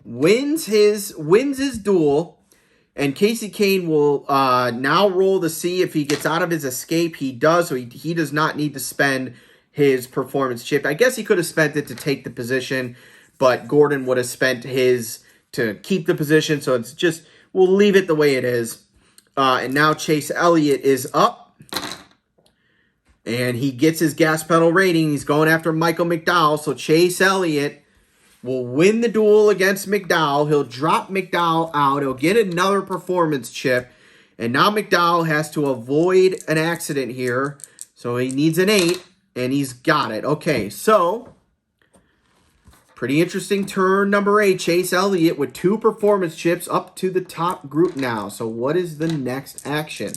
wins his duel. And Casey Kane will now roll to see if he gets out of his escape. He does, so he does not need to spend his performance chip. I guess he could have spent it to take the position, but Gordon would have spent his to keep the position. So it's just, we'll leave it the way it is. And now Chase Elliott is up. And he gets his gas pedal rating. He's going after Michael McDowell. So Chase Elliott will win the duel against McDowell. He'll drop McDowell out. He'll get another performance chip. And now McDowell has to avoid an accident here. So he needs an 8, and he's got it. Okay, so pretty interesting turn number 8. Chase Elliott with 2 performance chips up to the top group now. So what is the next action?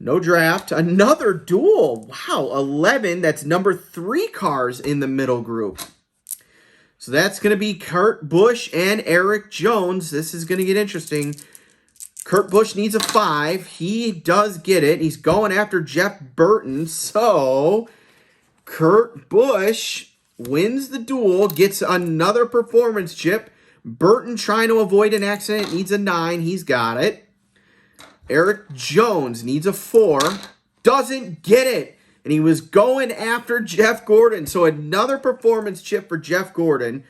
No draft. Another duel. Wow, 11. That's number 3 cars in the middle group. So that's going to be Kurt Busch and Eric Jones. This is going to get interesting. Kurt Busch needs a 5. He does get it. He's going after Jeff Burton. So Kurt Busch wins the duel, gets another performance chip. Burton trying to avoid an accident, needs a 9. He's got it. Eric Jones needs a 4. Doesn't get it. And he was going after Jeff Gordon. So another performance chip for Jeff Gordon.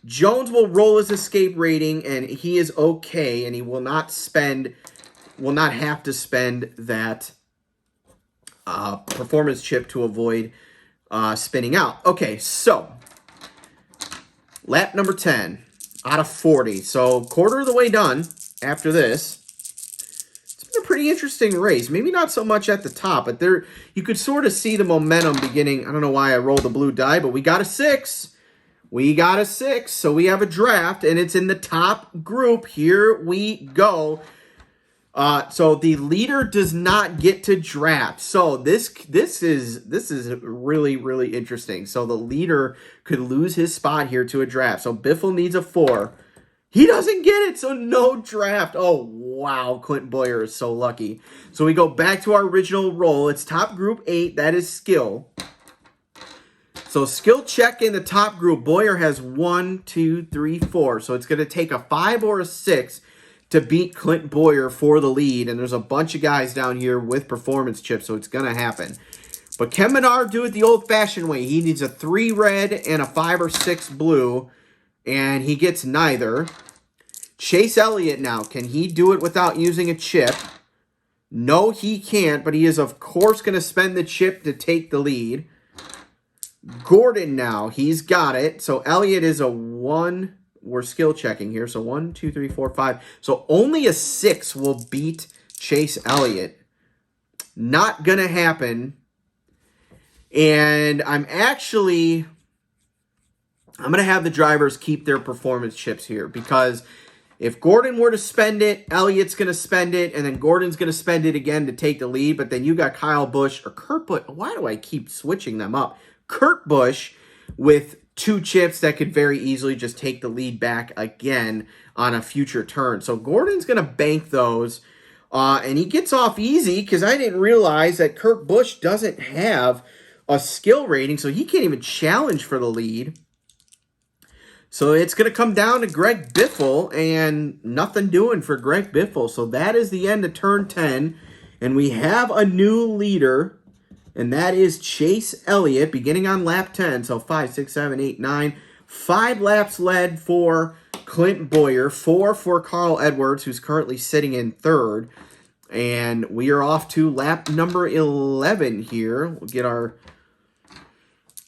Jones will roll his escape rating, and he is okay, and he will not have to spend that performance chip to avoid spinning out. Okay, so lap number 10 out of 40. So quarter of the way done after this. It's been a pretty interesting race. Maybe not so much at the top, but there you could sort of see the momentum beginning. I don't know why I rolled the blue die, but we got a 6. We got a 6, so we have a draft, and it's in the top group. Here we go. So the leader does not get to draft. So this is really, really interesting. So the leader could lose his spot here to a draft. So Biffle needs a 4. He doesn't get it, so no draft. Oh, wow. Clint Boyer is so lucky. So we go back to our original roll. It's top group 8. That is skill. So skill check in the top group. Boyer has 1, 2, 3, 4. So it's going to take a 5 or a 6 to beat Clint Boyer for the lead. And there's a bunch of guys down here with performance chips, so it's going to happen. But can Menard do it the old-fashioned way? He needs a 3 red and a 5 or 6 blue, and he gets neither. Chase Elliott now, can he do it without using a chip? No, he can't, but he is, of course, going to spend the chip to take the lead. Gordon now, he's got it. So Elliott is a 1. We're skill checking here. So 1, 2, 3, 4, 5. So only a 6 will beat Chase Elliott. Not going to happen. And I'm going to have the drivers keep their performance chips here, because if Gordon were to spend it, Elliott's going to spend it, and then Gordon's going to spend it again to take the lead. But then you got Kyle Busch or Kurt Busch. Why do I keep switching them up? Kurt Busch with 2 chips that could very easily just take the lead back again on a future turn. So Gordon's going to bank those, and he gets off easy because I didn't realize that Kurt Busch doesn't have a skill rating, so he can't even challenge for the lead. So it's going to come down to Greg Biffle, and nothing doing for Greg Biffle. So that is the end of turn 10, and we have a new leader. And that is Chase Elliott, beginning on lap 10. So 5, 6, 7, 8, 9. 5 laps led for Clint Boyer. 4 for Carl Edwards, who's currently sitting in 3rd. And we are off to lap number 11 here. We'll get our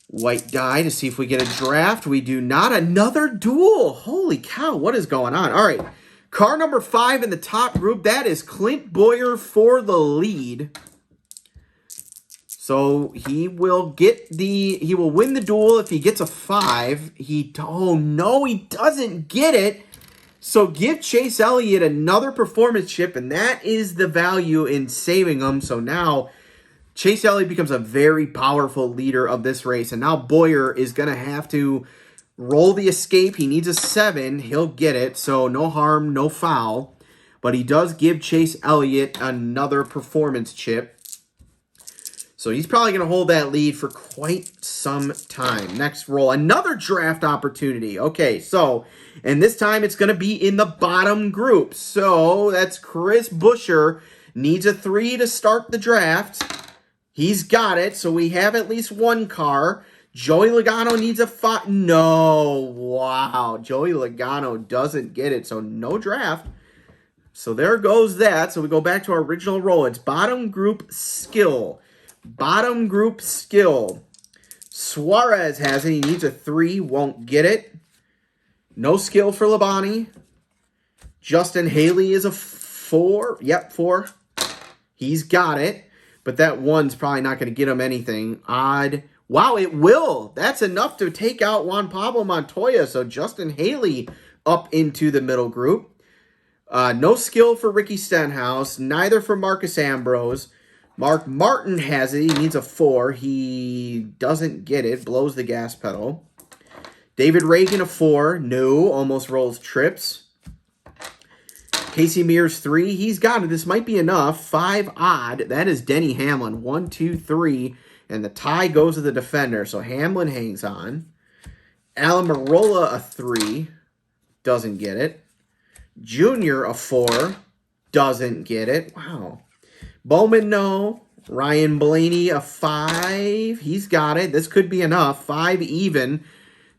white die to see if we get a draft. We do not. Another duel. Holy cow, what is going on? All right, car number 5 in the top group. That is Clint Boyer for the lead. So he will win the duel if he gets a 5. Oh no, he doesn't get it. So give Chase Elliott another performance chip, and that is the value in saving him. So now Chase Elliott becomes a very powerful leader of this race, and now Boyer is going to have to roll the escape. He needs a 7. He'll get it, so no harm, no foul. But he does give Chase Elliott another performance chip. So he's probably going to hold that lead for quite some time. Next roll, another draft opportunity. Okay, so, and this time it's going to be in the bottom group. So that's Chris Buescher needs a 3 to start the draft. He's got it, so we have at least one car. Joey Logano needs a 5. No, wow. Joey Logano doesn't get it, so no draft. So there goes that. So we go back to our original roll. It's bottom group skill. Bottom group skill. Suarez has it. He needs a 3. Won't get it. No skill for Labonte. Justin Haley is a 4. Yep, 4. He's got it. But that 1's probably not going to get him anything. Odd. Wow, it will. That's enough to take out Juan Pablo Montoya. So Justin Haley up into the middle group. No skill for Ricky Stenhouse. Neither for Marcus Ambrose. Mark Martin has it. He needs a 4. He doesn't get it. Blows the gas pedal. David Reagan, a 4. No. Almost rolls trips. Casey Mears, 3. He's got it. This might be enough. 5 odd. That is Denny Hamlin. 1, 2, 3. And the tie goes to the defender. So Hamlin hangs on. Alan Marola, a 3. Doesn't get it. Junior, a 4. Doesn't get it. Wow. Bowman, no. Ryan Blaney, a 5. He's got it. This could be enough. 5 even.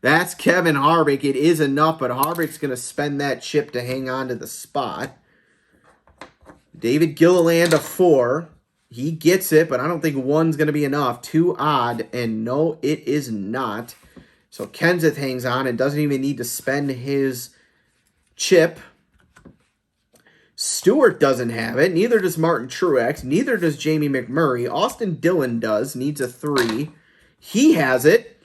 That's Kevin Harvick. It is enough, but Harvick's going to spend that chip to hang on to the spot. David Gilliland, a 4. He gets it, but I don't think 1's going to be enough. 2 odd, and no, it is not. So Kenseth hangs on and doesn't even need to spend his chip. Stewart doesn't have it. Neither does Martin Truex. Neither does Jamie McMurray. Austin Dillon does. Needs a 3. He has it.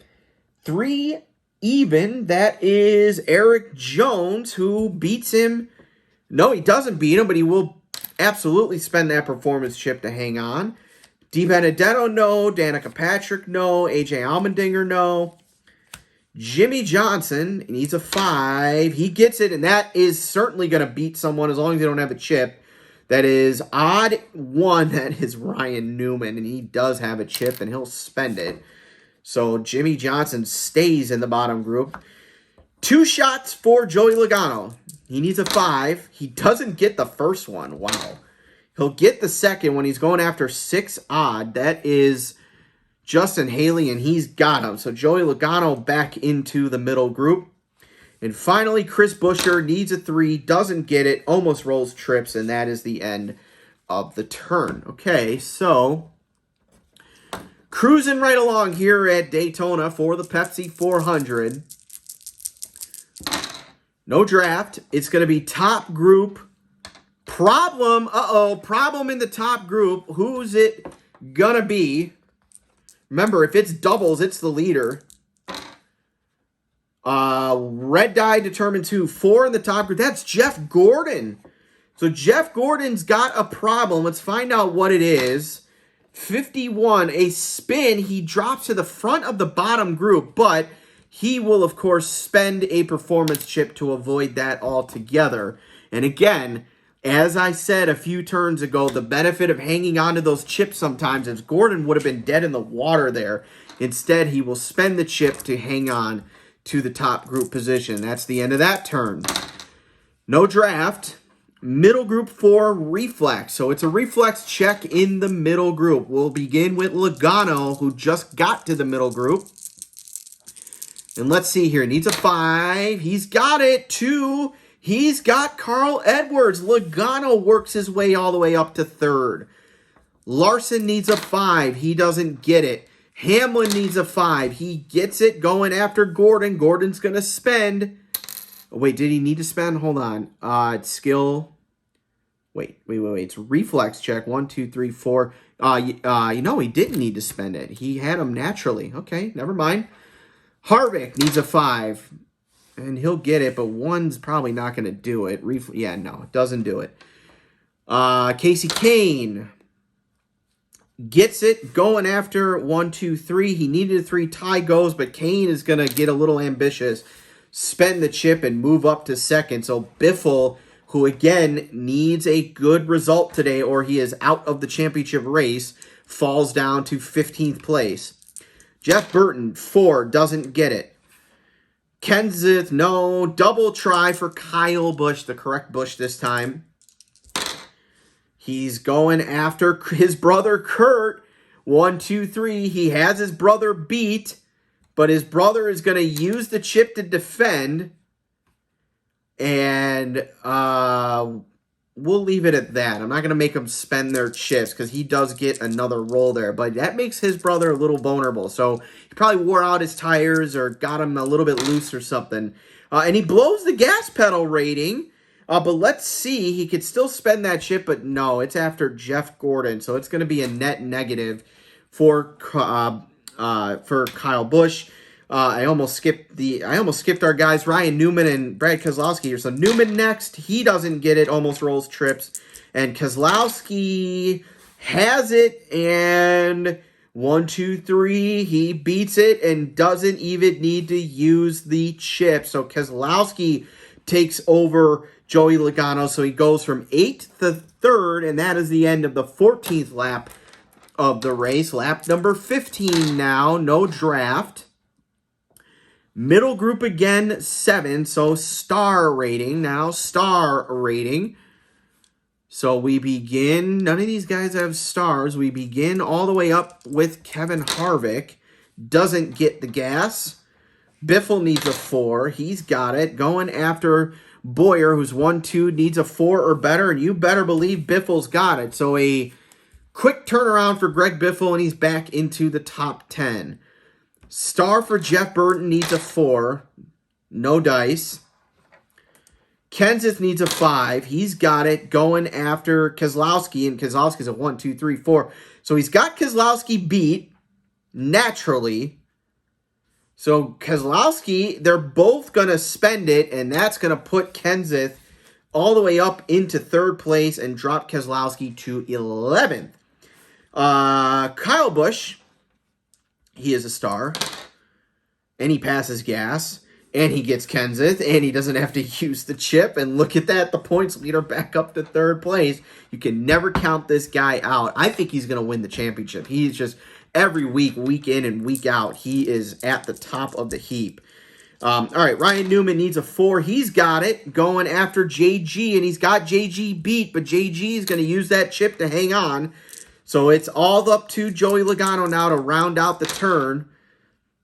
3 even. That is Eric Jones, who beats him. No, he doesn't beat him, but he will absolutely spend that performance chip to hang on. DiBenedetto, no. Danica Patrick, no. AJ Allmendinger, no. Jimmy Johnson needs a 5. He gets it, and that is certainly going to beat someone as long as they don't have a chip. That is odd 1. That is Ryan Newman, and he does have a chip, and he'll spend it. So Jimmy Johnson stays in the bottom group. 2 shots for Joey Logano. He needs a 5. He doesn't get the first one. Wow. He'll get the second when he's going after 6 odd. That is Justin Haley, and he's got him. So Joey Logano back into the middle group. And finally, Chris Buescher needs a 3, doesn't get it, almost rolls trips, and that is the end of the turn. Okay, so cruising right along here at Daytona for the Pepsi 400. No draft. It's going to be top group. Problem. Problem in the top group. Who's it going to be? Remember, if it's doubles, it's the leader. Red die determines who. 4 in the top group. That's Jeff Gordon. So Jeff Gordon's got a problem. Let's find out what it is. 51, a spin. He drops to the front of the bottom group, but he will, of course, spend a performance chip to avoid that altogether. And again, as I said a few turns ago, the benefit of hanging on to those chips sometimes is Gordon would have been dead in the water there. Instead, he will spend the chip to hang on to the top group position. That's the end of that turn. No draft. Middle group 4, reflex. So it's a reflex check in the middle group. We'll begin with Logano, who just got to the middle group. And let's see here. Needs a 5. He's got it. 2. He's got Carl Edwards. Logano works his way all the way up to 3rd. Larson needs a 5. He doesn't get it. Hamlin needs a 5. He gets it going after Gordon. Gordon's going to spend. Oh, wait, did he need to spend? Hold on. It's skill. Wait. It's reflex check. 1, 2, 3, 4. He didn't need to spend it. He had him naturally. Okay, never mind. Harvick needs a 5. And he'll get it, but 1's probably not going to do it. No, it doesn't do it. Casey Kane gets it, going after 1, 2, 3. He needed a 3. Tie goes, but Kane is going to get a little ambitious, spend the chip, and move up to 2nd. So Biffle, who again needs a good result today or he is out of the championship race, falls down to 15th place. Jeff Burton, 4, doesn't get it. Kenseth, no. Double try for Kyle Busch, the correct Busch this time. He's going after his brother Kurt. 1, 2, 3. He has his brother beat, but his brother is going to use the chip to defend. And we'll leave it at that. I'm not going to make him spend their chips because he does get another roll there. But that makes his brother a little vulnerable. So he probably wore out his tires or got him a little bit loose or something. And he blows the gas pedal rating. But let's see. He could still spend that chip, but no, it's after Jeff Gordon. So it's going to be a net negative for Kyle Busch. I almost skipped our guys, Ryan Newman and Brad Keselowski here. So Newman next. He doesn't get it. Almost rolls trips. And Keselowski has it. And 1, 2, 3. He beats it and doesn't even need to use the chip. So Keselowski takes over Joey Logano. So he goes from 8th to 3rd. And that is the end of the 14th lap of the race. Lap number 15 now. No draft. Middle group again, 7. So star rating now. Star rating. So we begin. None of these guys have stars. We begin all the way up with Kevin Harvick. Doesn't get the gas. Biffle needs a 4. He's got it. Going after Boyer, who's 1-2, needs a 4 or better. And you better believe Biffle's got it. So a quick turnaround for Greg Biffle, and he's back into the top 10. Star for Jeff Burton needs a 4. No dice. Kenseth needs a 5. He's got it. Going after Keselowski, and Keselowski's a 1, 2, 3, 4. So he's got Keselowski beat naturally. So Keselowski, they're both going to spend it, and that's going to put Kenseth all the way up into 3rd place and drop Keselowski to 11th. Kyle Busch, he is a star, and he passes gas, and he gets Kenseth, and he doesn't have to use the chip, and look at that, the points leader back up to 3rd place. You can never count this guy out. I think he's going to win the championship. He's just, every week in and week out, he is at the top of the heap. All right, Ryan Newman needs a 4. He's got it. Going after JG, and he's got JG beat, but JG is going to use that chip to hang on. So it's all up to Joey Logano now to round out the turn.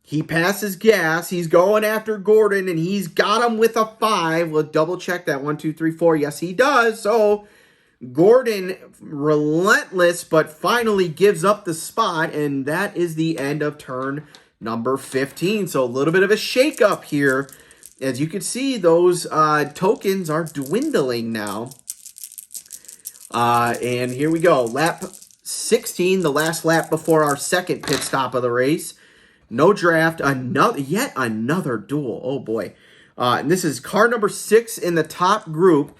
He passes gas. He's going after Gordon, and he's got him with a 5. We'll double check that. 1, 2, 3, 4. Yes, he does. So Gordon, relentless, but finally gives up the spot, and that is the end of turn number 15. So a little bit of a shakeup here. As you can see, those tokens are dwindling now. And here we go. Lap 16, the last lap before our second pit stop of the race. No draft, yet another duel. Oh boy. And this is car number 6 in the top group.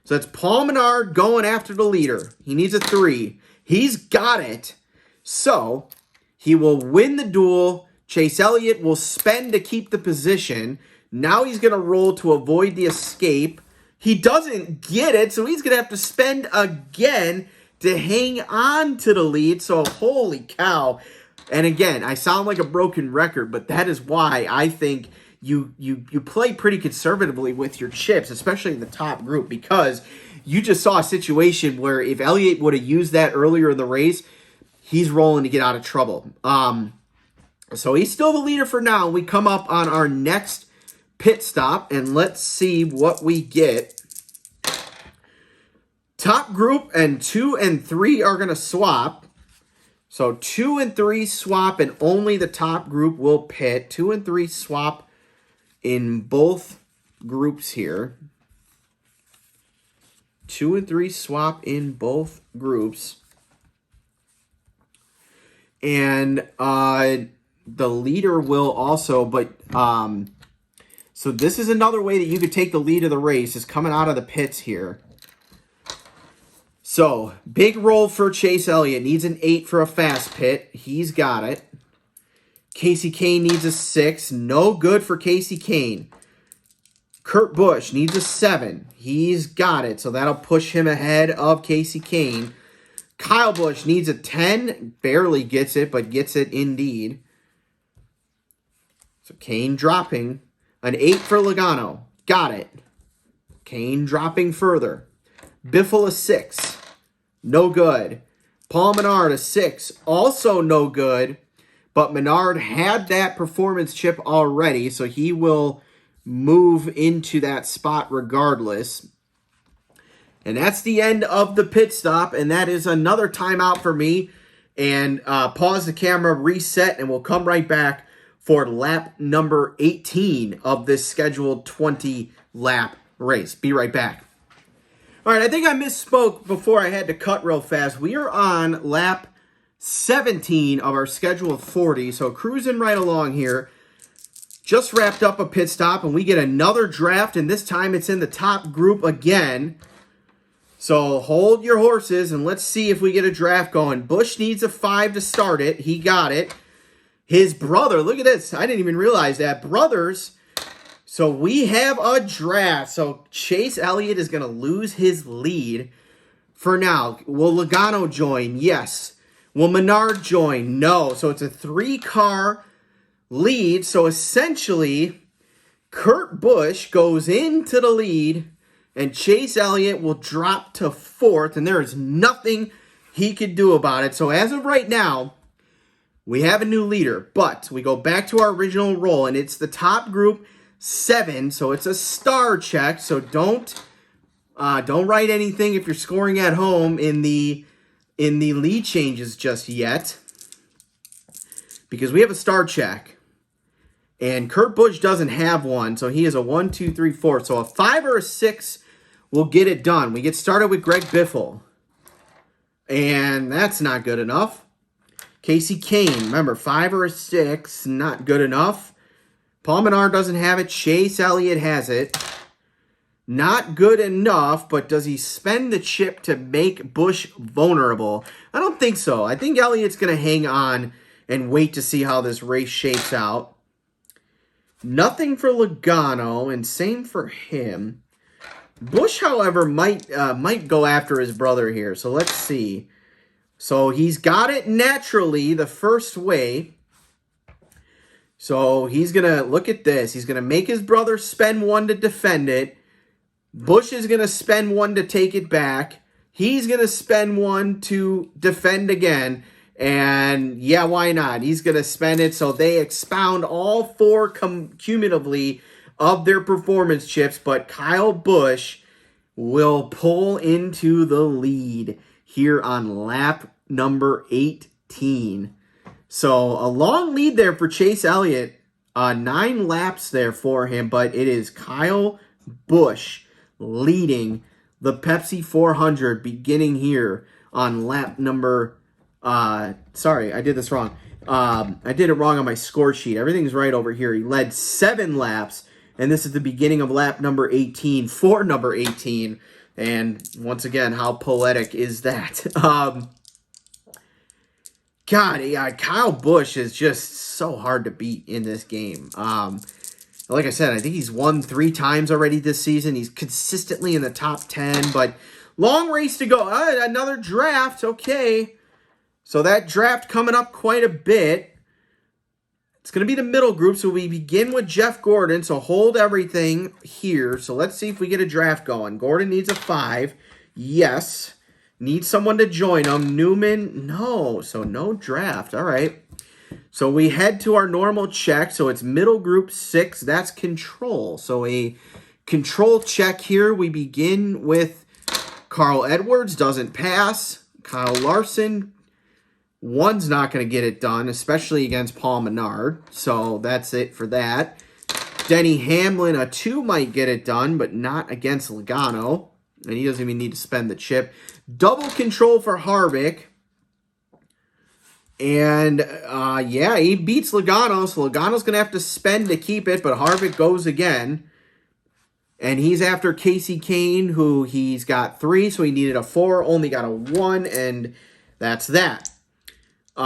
So it's Paul Menard going after the leader. He needs a 3. He's got it. So he will win the duel. Chase Elliott will spend to keep the position. Now he's going to roll to avoid the escape. He doesn't get it, so he's going to have to spend again to hang on to the lead. So holy cow. And again, I sound like a broken record, but that is why I think you play pretty conservatively with your chips, especially in the top group, because you just saw a situation where if Elliott would have used that earlier in the race, he's rolling to get out of trouble. So he's still the leader for now. We come up on our next pit stop, and let's see what we get. Top group and 2 and 3 are going to swap. So 2 and 3 swap, and only the top group will pit. 2 and 3 swap in both groups here. 2 and 3 swap in both groups. And the leader will also, but so this is another way that you could take the lead of the race, is coming out of the pits here. So, big roll for Chase Elliott. Needs an 8 for a fast pit. He's got it. Casey Kane needs a 6. No good for Casey Kane. Kurt Busch needs a 7. He's got it. So, that'll push him ahead of Casey Kane. Kyle Busch needs a 10. Barely gets it, but gets it indeed. So, Kane dropping. An 8 for Logano. Got it. Kane dropping further. Biffle a 6. No good. Paul Menard a 6. Also no good. But Menard had that performance chip already, so he will move into that spot regardless. And that's the end of the pit stop, and that is another timeout for me. And pause the camera, reset, and we'll come right back for lap number 18 of this scheduled 20-lap race. Be right back. All right, I think I misspoke before I had to cut real fast. We are on lap 17 of our scheduled 40, so cruising right along here. Just wrapped up a pit stop, and we get another draft, and this time it's in the top group again. So hold your horses, and let's see if we get a draft going. Busch needs a 5 to start it. He got it. His brother, look at this. I didn't even realize that. Brothers. So we have a draft. So Chase Elliott is going to lose his lead for now. Will Logano join? Yes. Will Menard join? No. So it's a 3-car lead. So essentially, Kurt Busch goes into the lead, and Chase Elliott will drop to 4th, and there is nothing he could do about it. So as of right now, we have a new leader, but we go back to our original roll, and it's the top group 7, so it's a star check. So don't write anything if you're scoring at home in the lead changes just yet, because we have a star check. And Kurt Busch doesn't have one, so he is a 1, 2, 3, 4. So a 5 or a 6 will get it done. We get started with Greg Biffle. And that's not good enough. Casey Kane, remember, 5 or a 6, not good enough. Paul Menard doesn't have it. Chase Elliott has it. Not good enough, but does he spend the chip to make Busch vulnerable? I don't think so. I think Elliott's going to hang on and wait to see how this race shapes out. Nothing for Logano, and same for him. Busch, however, might go after his brother here. So let's see. So he's got it naturally the first way. So he's going to, look at this. He's going to make his brother spend 1 to defend it. Busch is going to spend 1 to take it back. He's going to spend 1 to defend again. And yeah, why not? He's going to spend it. So they expound all 4 cumulatively of their performance chips. But Kyle Busch will pull into the lead here on lap number 18. So a long lead there for Chase Elliott. 9 laps there for him. But it is Kyle Busch leading the Pepsi 400 beginning here on lap number... sorry, I did this wrong. I did it wrong on my score sheet. Everything's right over here. He led 7 laps, and this is the beginning of lap number 18 for number 18. And once again, how poetic is that? God, yeah, Kyle Busch is just so hard to beat in this game. Like I said, I think he's won 3 times already this season. He's consistently in the top 10, but long race to go. Another draft, okay. So that draft coming up quite a bit. It's going to be the middle group, so we begin with Jeff Gordon. So hold everything here. So let's see if we get a draft going. Gordon needs a 5. Yes. Needs someone to join him. Newman, no. So no draft. All right. So we head to our normal check. So it's middle group 6. That's control. So a control check here. We begin with Carl Edwards. Doesn't pass. Kyle Larson. 1's not going to get it done, especially against Paul Menard. So that's it for that. Denny Hamlin, a 2 might get it done, but not against Logano. And he doesn't even need to spend the chip. Double control for Harvick. And, yeah, he beats Logano. So Logano's going to have to spend to keep it, but Harvick goes again. And he's after Casey Kane, who he's got 3, so he needed a 4, only got a 1, and that's that. We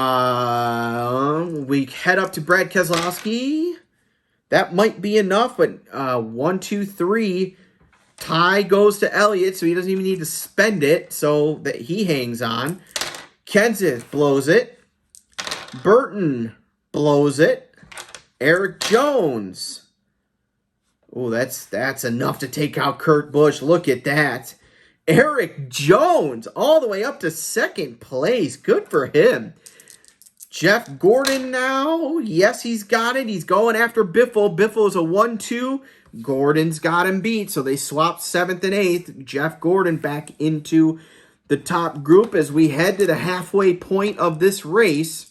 head up to Brad Keselowski. That might be enough, but 1, 2, 3. Tie goes to Elliott, so he doesn't even need to spend it, so that he hangs on. Kenseth blows it. Burton blows it. Eric Jones. Oh, that's enough to take out Kurt Busch. Look at that. Eric Jones all the way up to 2nd place. Good for him. Jeff Gordon now. Yes, he's got it. He's going after Biffle. Biffle is a 1-2. Gordon's got him beat, so they swapped 7th and 8th. Jeff Gordon back into the top group as we head to the halfway point of this race.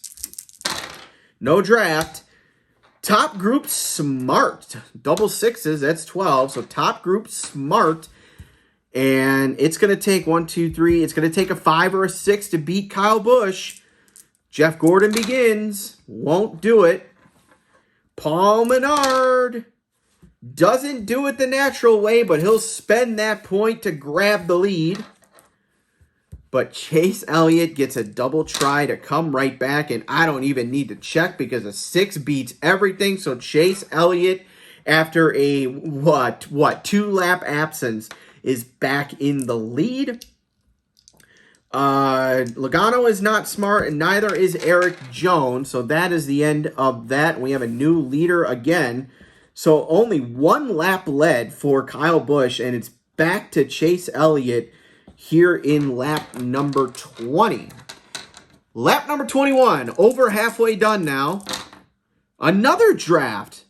No draft. Top group smart. Double sixes, that's 12. So top group smart. And it's going to take 1, 2, 3. It's going to take a 5 or a 6 to beat Kyle Busch. Jeff Gordon begins. Won't do it. Paul Menard doesn't do it the natural way, but he'll spend that point to grab the lead. But Chase Elliott gets a double try to come right back, and I don't even need to check because a 6 beats everything. So Chase Elliott, after a, 2-lap absence, is back in the lead. Logano is not smart, and neither is Eric Jones. So that is the end of that. We have a new leader again. So only 1 lap led for Kyle Busch, and it's back to Chase Elliott here in lap number 20. Lap number 21, over halfway done now. Another draft.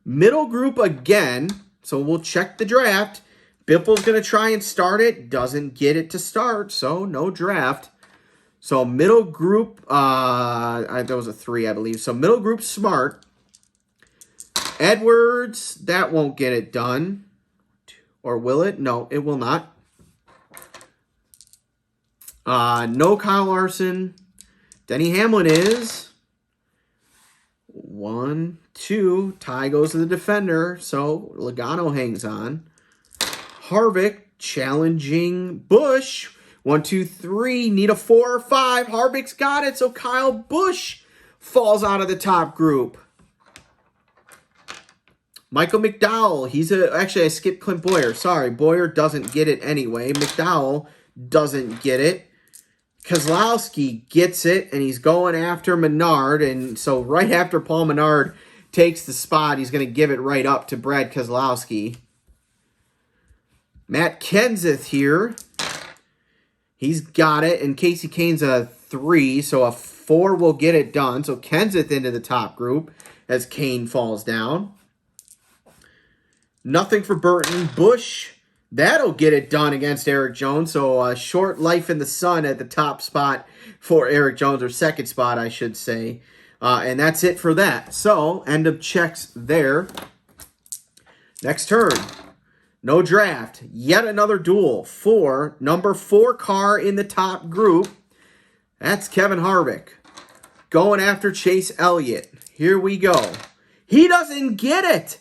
Middle group again, so we'll check the draft. Biffle's going to try and start it. Doesn't get it to start, so no draft. So middle group, that was a 3, I believe. So middle group smart. Edwards, that won't get it done. Or will it? No, it will not. No Kyle Larson. Denny Hamlin is 1, 2. Ty goes to the defender, so Logano hangs on. Harvick challenging Busch. 1, 2, 3. Need a 4 or 5. Harvick's got it, so Kyle Busch falls out of the top group. Michael McDowell. Actually, I skipped Clint Boyer. Sorry, Boyer doesn't get it anyway. McDowell doesn't get it. Keselowski gets it, and he's going after Menard. And so right after Paul Menard takes the spot, he's going to give it right up to Brad Keselowski. Matt Kenseth here. He's got it, and Casey Kane's a 3, so a 4 will get it done. So Kenseth into the top group as Kane falls down. Nothing for Burton. Busch, that'll get it done against Eric Jones. So a short life in the sun at the top spot for Eric Jones, or second spot, I should say. And that's it for that. So end of checks there. Next turn. No draft. Yet another duel for number 4 car in the top group. That's Kevin Harvick going after Chase Elliott. Here we go. He doesn't get it.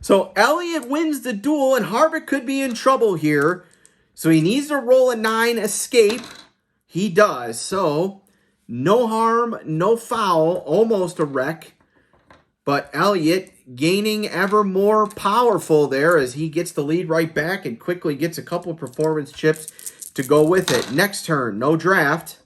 So Elliott wins the duel, and Harvick could be in trouble here. So he needs to roll a 9 escape. He does. So no harm, no foul, almost a wreck. But Elliott gaining ever more powerful there as he gets the lead right back and quickly gets a couple of performance chips to go with it. Next turn, no draft.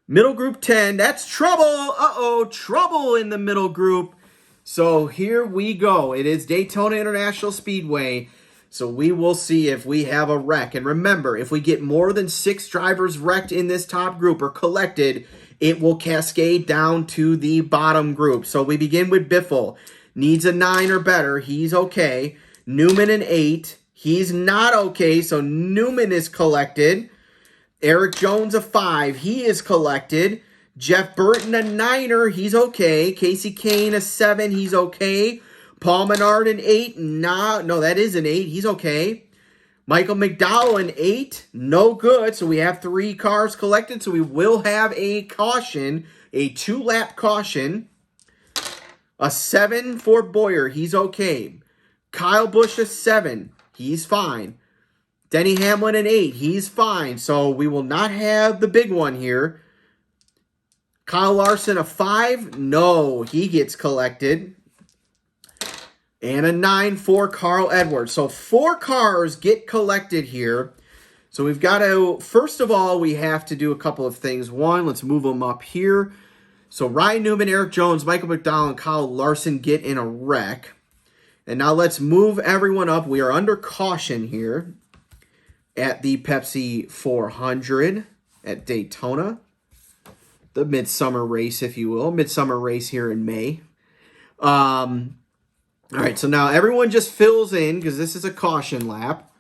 Middle group 10, that's trouble. Uh-oh, trouble in the middle group. So here we go. It is Daytona International Speedway. So we will see if we have a wreck. And remember, if we get more than 6 drivers wrecked in this top group or collected, it will cascade down to the bottom group. So we begin with Biffle. Needs a 9 or better. He's okay. Newman an 8. He's not okay, so Newman is collected. Eric Jones a 5. He is collected. Jeff Burton a 9er. He's okay. Casey Kane a 7. He's okay. Paul Menard an 8. No, that is an 8. He's okay. Michael McDowell an 8. No good. So we have 3 cars collected. So we will have a caution. A 2-lap caution. A 7 for Boyer. He's okay. Kyle Busch a 7. He's fine. Denny Hamlin an 8. He's fine. So we will not have the big one here. Kyle Larson a 5. No, he gets collected. And a 9 for Carl Edwards. So 4 cars get collected here. So we've got to, first of all, we have to do a couple of things. One, let's move them up here. So Ryan Newman, Eric Jones, Michael McDowell, and Kyle Larson get in a wreck. And now let's move everyone up. We are under caution here at the Pepsi 400 at Daytona. The midsummer race, if you will. Midsummer race here in May. All right, so now everyone just fills in because this is a caution lap.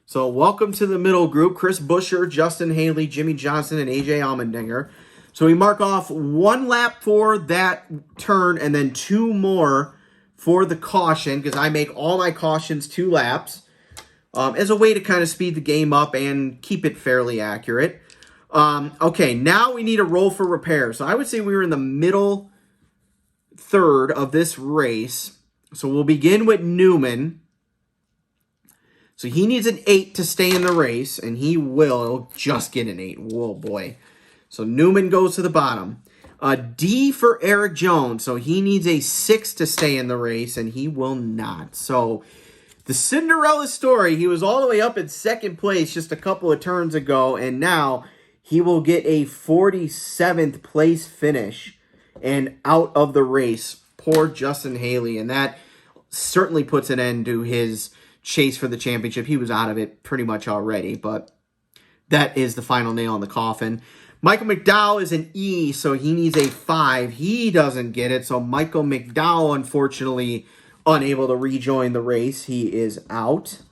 So welcome to the middle group, Chris Buescher, Justin Haley, Jimmy Johnson, and AJ Allmendinger. So we mark off 1 lap for that turn and then 2 more for the caution because I make all my cautions 2 laps as a way to kind of speed the game up and keep it fairly accurate. Okay, now we need a roll for repair. So I would say we were in the middle third of this race. So we'll begin with Newman. So he needs an 8 to stay in the race, and he will. He'll just get an 8. Whoa, boy. So Newman goes to the bottom. D for Eric Jones. So he needs a 6 to stay in the race, and he will not. So the Cinderella story, he was all the way up in second place just a couple of turns ago, and now he will get a 47th place finish and out of the race. Poor Justin Haley, and that certainly puts an end to his chase for the championship. He was out of it pretty much already, but that is the final nail in the coffin. Michael McDowell is an E, so he needs a 5. He doesn't get it, so Michael McDowell, unfortunately, unable to rejoin the race. He is out.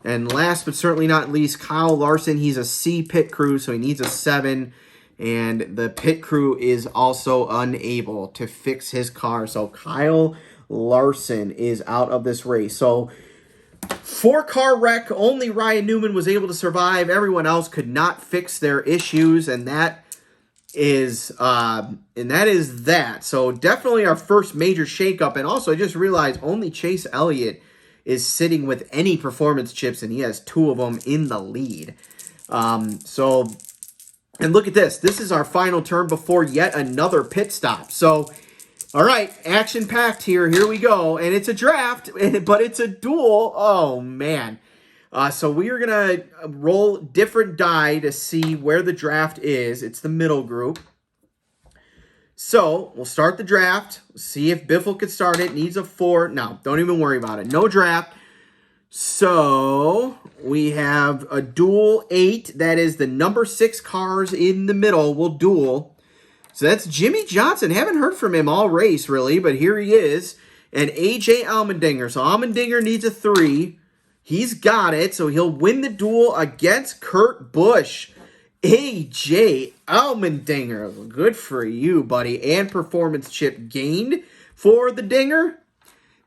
And last but certainly not least, Kyle Larson. He's a C pit crew, so he needs a 7. And the pit crew is also unable to fix his car. So Kyle Larson is out of this race. So 4-car wreck. Only Ryan Newman was able to survive. Everyone else could not fix their issues, and that is that. So definitely our first major shakeup. And also, I just realized only Chase Elliott is sitting with any performance chips, and he has 2 of them in the lead. And look at this. This is our final turn before yet another pit stop. So, all right, action-packed here. Here we go. And it's a draft, but it's a duel. Oh, man. So we are going to roll different die to see where the draft is. It's the middle group. So we'll start the draft. See if Biffle could start it. Needs a 4. No, don't even worry about it. No draft. So we have a duel 8. That is the number 6 cars in the middle will duel. So that's Jimmy Johnson. Haven't heard from him all race, really, but here he is. And AJ Allmendinger. So Allmendinger needs a 3. He's got it, so he'll win the duel against Kurt Busch. AJ Allmendinger. Good for you, buddy. And performance chip gained for the dinger.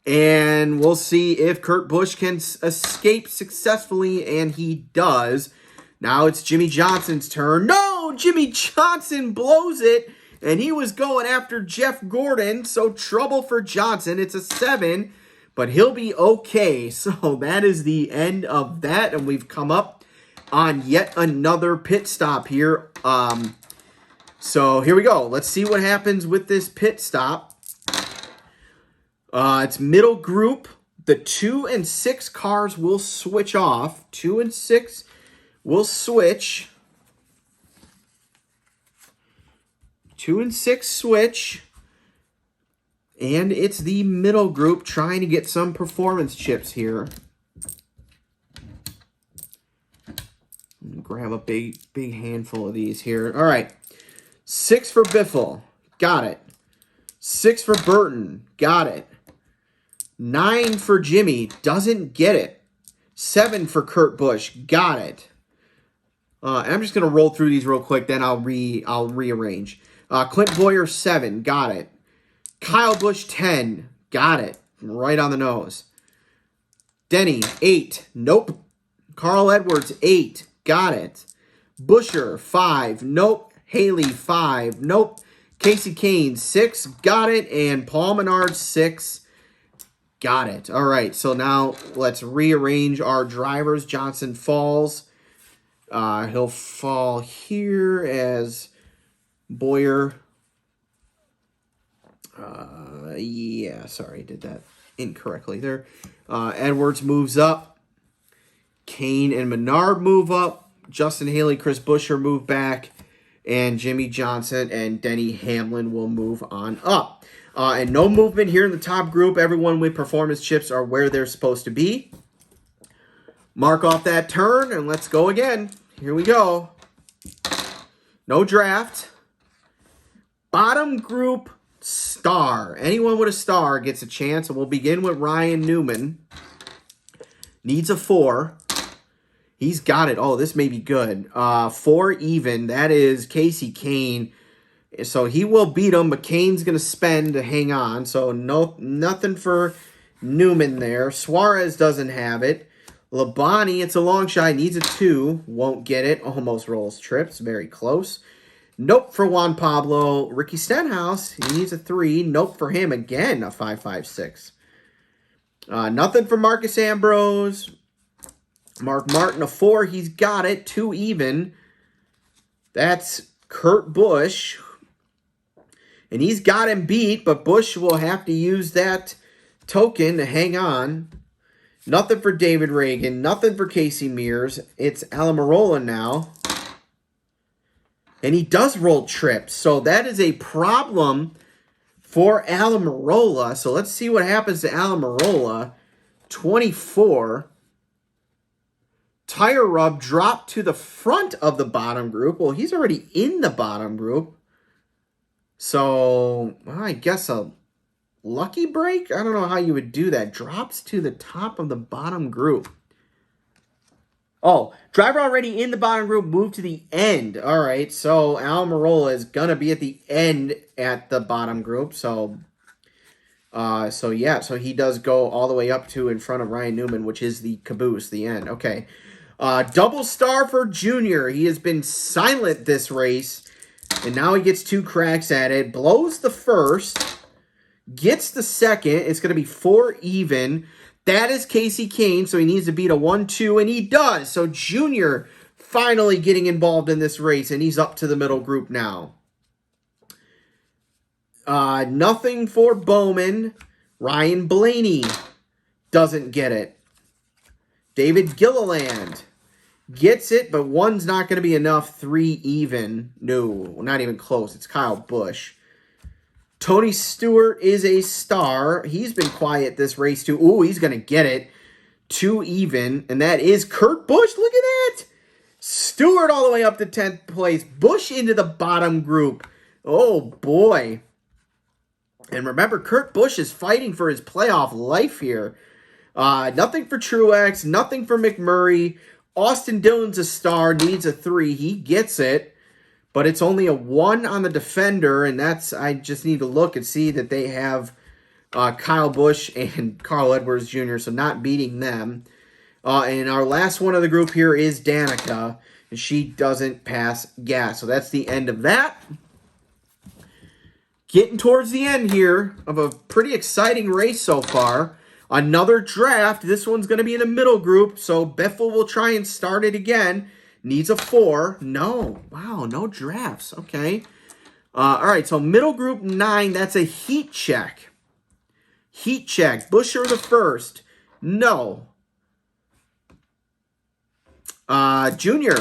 And we'll see if Kurt Busch can escape successfully, and he does. Now it's Jimmy Johnson's turn. No! Jimmy Johnson blows it, and he was going after Jeff Gordon, so trouble for Johnson. It's a 7, but he'll be okay. So that is the end of that, and we've come up on yet another pit stop here. So here we go. Let's see what happens with this pit stop. It's middle group. The 2 and 6 cars will switch off. 2 and 6 will switch. 2 and 6 switch. And it's the middle group trying to get some performance chips here. Grab a big handful of these here. All right. 6 for Biffle. Got it. 6 for Burton. Got it. 9 for Jimmy. Doesn't get it. 7 for Kurt Busch. Got it. And I'm just going to roll through these real quick, then I'll rearrange. Clint Boyer, 7. Got it. Kyle Busch, 10. Got it. Right on the nose. Denny, 8. Nope. Carl Edwards, 8. Got it. Buescher, 5. Nope. Haley, 5. Nope. Casey Kane, 6. Got it. And Paul Menard, 6. Got it. All right. So now let's rearrange our drivers. Johnson falls. He'll fall here as Boyer. Yeah, sorry, did that incorrectly there. Edwards moves up. Kane and Menard move up. Justin Haley, Chris Buescher move back. And Jimmy Johnson and Denny Hamlin will move on up. And no movement here in the top group. Everyone with performance chips are where they're supposed to be. Mark off that turn, and let's go again. Here we go. No draft. Bottom group, star. Anyone with a star gets a chance. And we'll begin with Ryan Newman. Needs a 4. He's got it. Oh, this may be good. 4 even. That is Casey Kane. So he will beat him, but Kane's going to spend to hang on. So nothing for Newman there. Suarez doesn't have it. Labonte, it's a long shot. Needs a 2. Won't get it. Almost rolls trips. Very close. Nope for Juan Pablo. Ricky Stenhouse, he needs a 3. Nope for him. Again, a 5.56. Nothing for Marcus Ambrose. Mark Martin, a 4. He's got it. 2 even. That's Kurt Busch. And he's got him beat, but Busch will have to use that token to hang on. Nothing for David Reagan. Nothing for Casey Mears. It's Almirola now. And he does roll trips. So that is a problem for Almirola. So let's see what happens to Almirola. 24. Tire Rub dropped to the front of the bottom group. Well, he's already in the bottom group. So, well, I guess a lucky break? I don't know how you would do that. Drops to the top of the bottom group. Oh, driver already in the bottom group, moved to the end. All right, so Almirola is going to be at the end at the bottom group. So he does go all the way up to in front of Ryan Newman, which is the caboose, the end. Okay. Double star for Junior. He has been silent this race, and now he gets 2 cracks at it. Blows the first, gets the second. It's going to be 4 even. That is Casey Kane, so he needs to beat a 1-2, and he does. So Junior finally getting involved in this race, and he's up to the middle group now. Nothing for Bowman. Ryan Blaney doesn't get it. David Gilliland gets it, but 1's not going to be enough. 3 even. No, not even close. It's Kyle Busch. Tony Stewart is a star. He's been quiet this race too. Ooh, he's going to get it. 2 even, and that is Kurt Busch. Look at that. Stewart all the way up to 10th place. Busch into the bottom group. Oh, boy. And remember, Kurt Busch is fighting for his playoff life here. Nothing for Truex. Nothing for McMurray. Austin Dillon's a star. Needs a 3. He gets it. But it's only a 1 on the defender, and I just need to look and see that they have Kyle Busch and Carl Edwards Jr., so not beating them. And our last one of the group here is Danica, and she doesn't pass gas. So that's the end of that. Getting towards the end here of a pretty exciting race so far. Another draft. This one's going to be in the middle group, so Biffle will try and start it again. Needs a 4. No. Wow, no drafts. Okay. All right, so middle group 9, that's a heat check. Heat check. Buescher the first. No. Junior,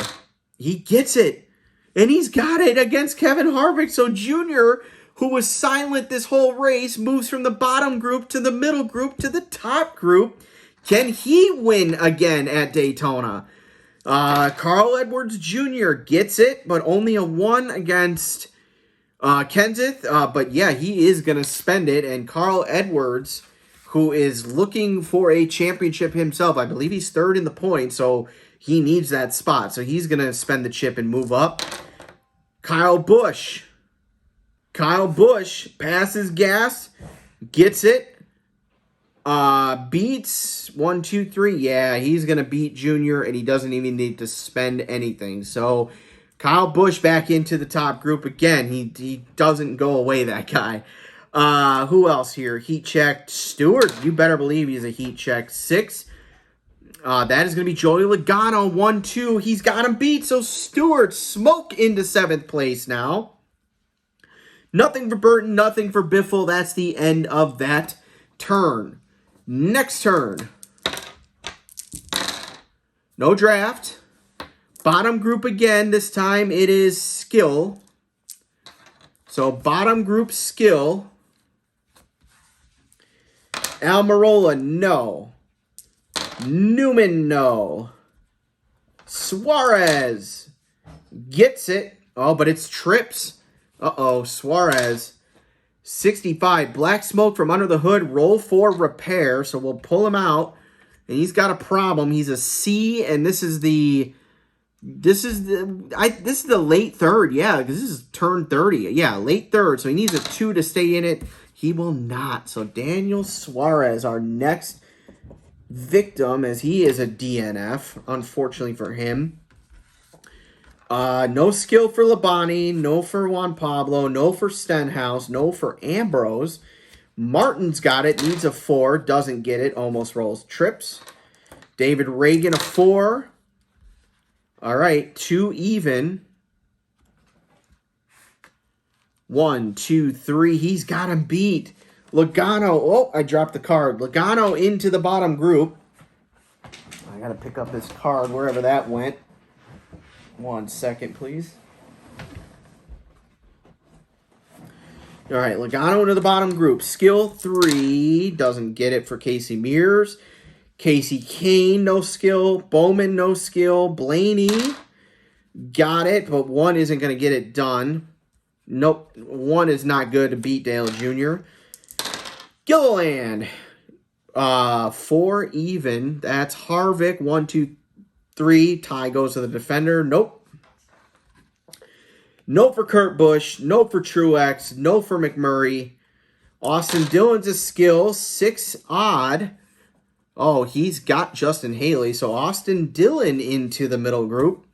he gets it. And he's got it against Kevin Harvick. So Junior, who was silent this whole race, moves from the bottom group to the middle group to the top group. Can he win again at Daytona? Carl Edwards Jr. gets it, but only a 1 against Kenseth. But yeah, he is going to spend it. And Carl Edwards, who is looking for a championship himself, I believe he's 3rd in the points, so he needs that spot. So he's going to spend the chip and move up. Kyle Busch. Kyle Busch passes gas, gets it. Beats 1, 2, 3. Yeah, he's going to beat Junior, and he doesn't even need to spend anything. So, Kyle Busch back into the top group again. He doesn't go away, that guy. Who else here? Heat checked. Stewart, you better believe he's a heat check. 6. That is going to be Joey Logano. 1, 2. He's got him beat. So, Stewart smoke into 7th place now. Nothing for Burton, nothing for Biffle. That's the end of that turn. Next turn. No draft. Bottom group again. This time it is skill. So bottom group skill. Almirola, no. Newman, no. Suarez gets it. Oh, but it's trips. Uh-oh, Suarez. 65, black smoke from under the hood, roll for repair. So we'll pull him out. And he's got a problem. He's a C, and this is the late third. Yeah, because this is turn 30. Yeah, late third. So he needs a 2 to stay in it. He will not. So Daniel Suarez, our next victim, as he is a DNF, unfortunately for him. No skill for Labani, no for Juan Pablo, no for Stenhouse, no for Ambrose. Martin's got it, needs a 4, doesn't get it, almost rolls trips. David Reagan, a 4. All right, 2 even. 1, 2, 3. He's got him beat. Logano. Oh, I dropped the card. Logano into the bottom group. I got to pick up this card wherever that went. 1 second, please. All right, Logano into the bottom group. Skill 3. Doesn't get it for Casey Mears. Casey Kane, no skill. Bowman, no skill. Blaney got it, but 1 isn't going to get it done. Nope, 1 is not good to beat Dale Jr. Gilliland, 4 even. That's Harvick, 1, 2, 3. Tie goes to the defender. Nope. No for Kurt Busch. No for Truex. No for McMurray. Austin Dillon's a skill. 6 odd. Oh, he's got Justin Haley. So Austin Dillon into the middle group.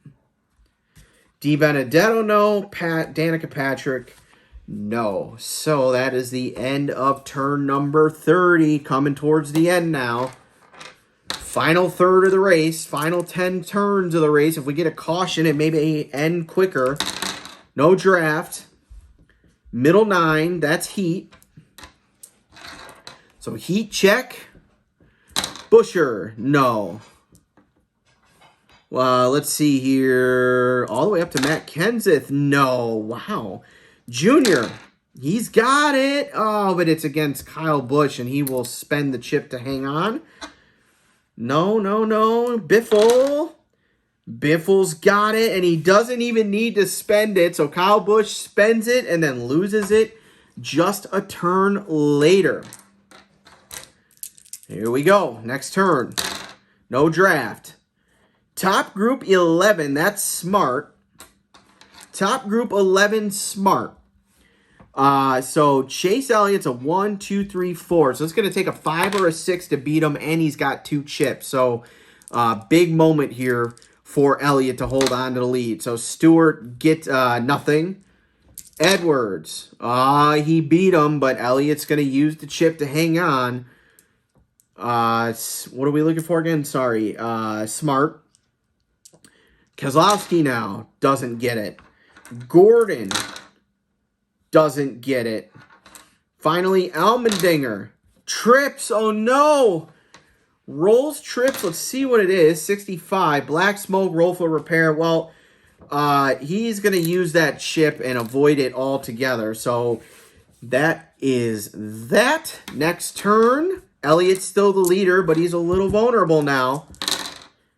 Di Benedetto, no. Danica Patrick, no. So that is the end of turn number 30. Coming towards the end now. Final third of the race. Final 10 turns of the race. If we get a caution, it may end quicker. No draft. Middle 9, that's heat. So heat check. Busher, no. Let's see here. All the way up to Matt Kenseth, no. Wow. Junior, he's got it. Oh, but it's against Kyle Busch, and he will spend the chip to hang on. No. Biffle. Biffle's got it, and he doesn't even need to spend it. So Kyle Busch spends it and then loses it just a turn later. Here we go. Next turn. No draft. Top group 11. That's smart. Top group 11, smart. So Chase Elliott's a 1, 2, 3, 4. So it's going to take a 5 or a 6 to beat him, and he's got 2 chips. So big moment here for Elliott to hold on to the lead. So Stewart get nothing. Edwards, he beat him, but Elliott's going to use the chip to hang on. What are we looking for again? Sorry. Smart. Keselowski now doesn't get it. Gordon doesn't get it. Finally, Allmendinger. Trips. Oh, no. Rolls trips. Let's see what it is. 65. Black smoke, roll for repair. Well, he's going to use that chip and avoid it altogether. So that is that. Next turn. Elliott's still the leader, but he's a little vulnerable now.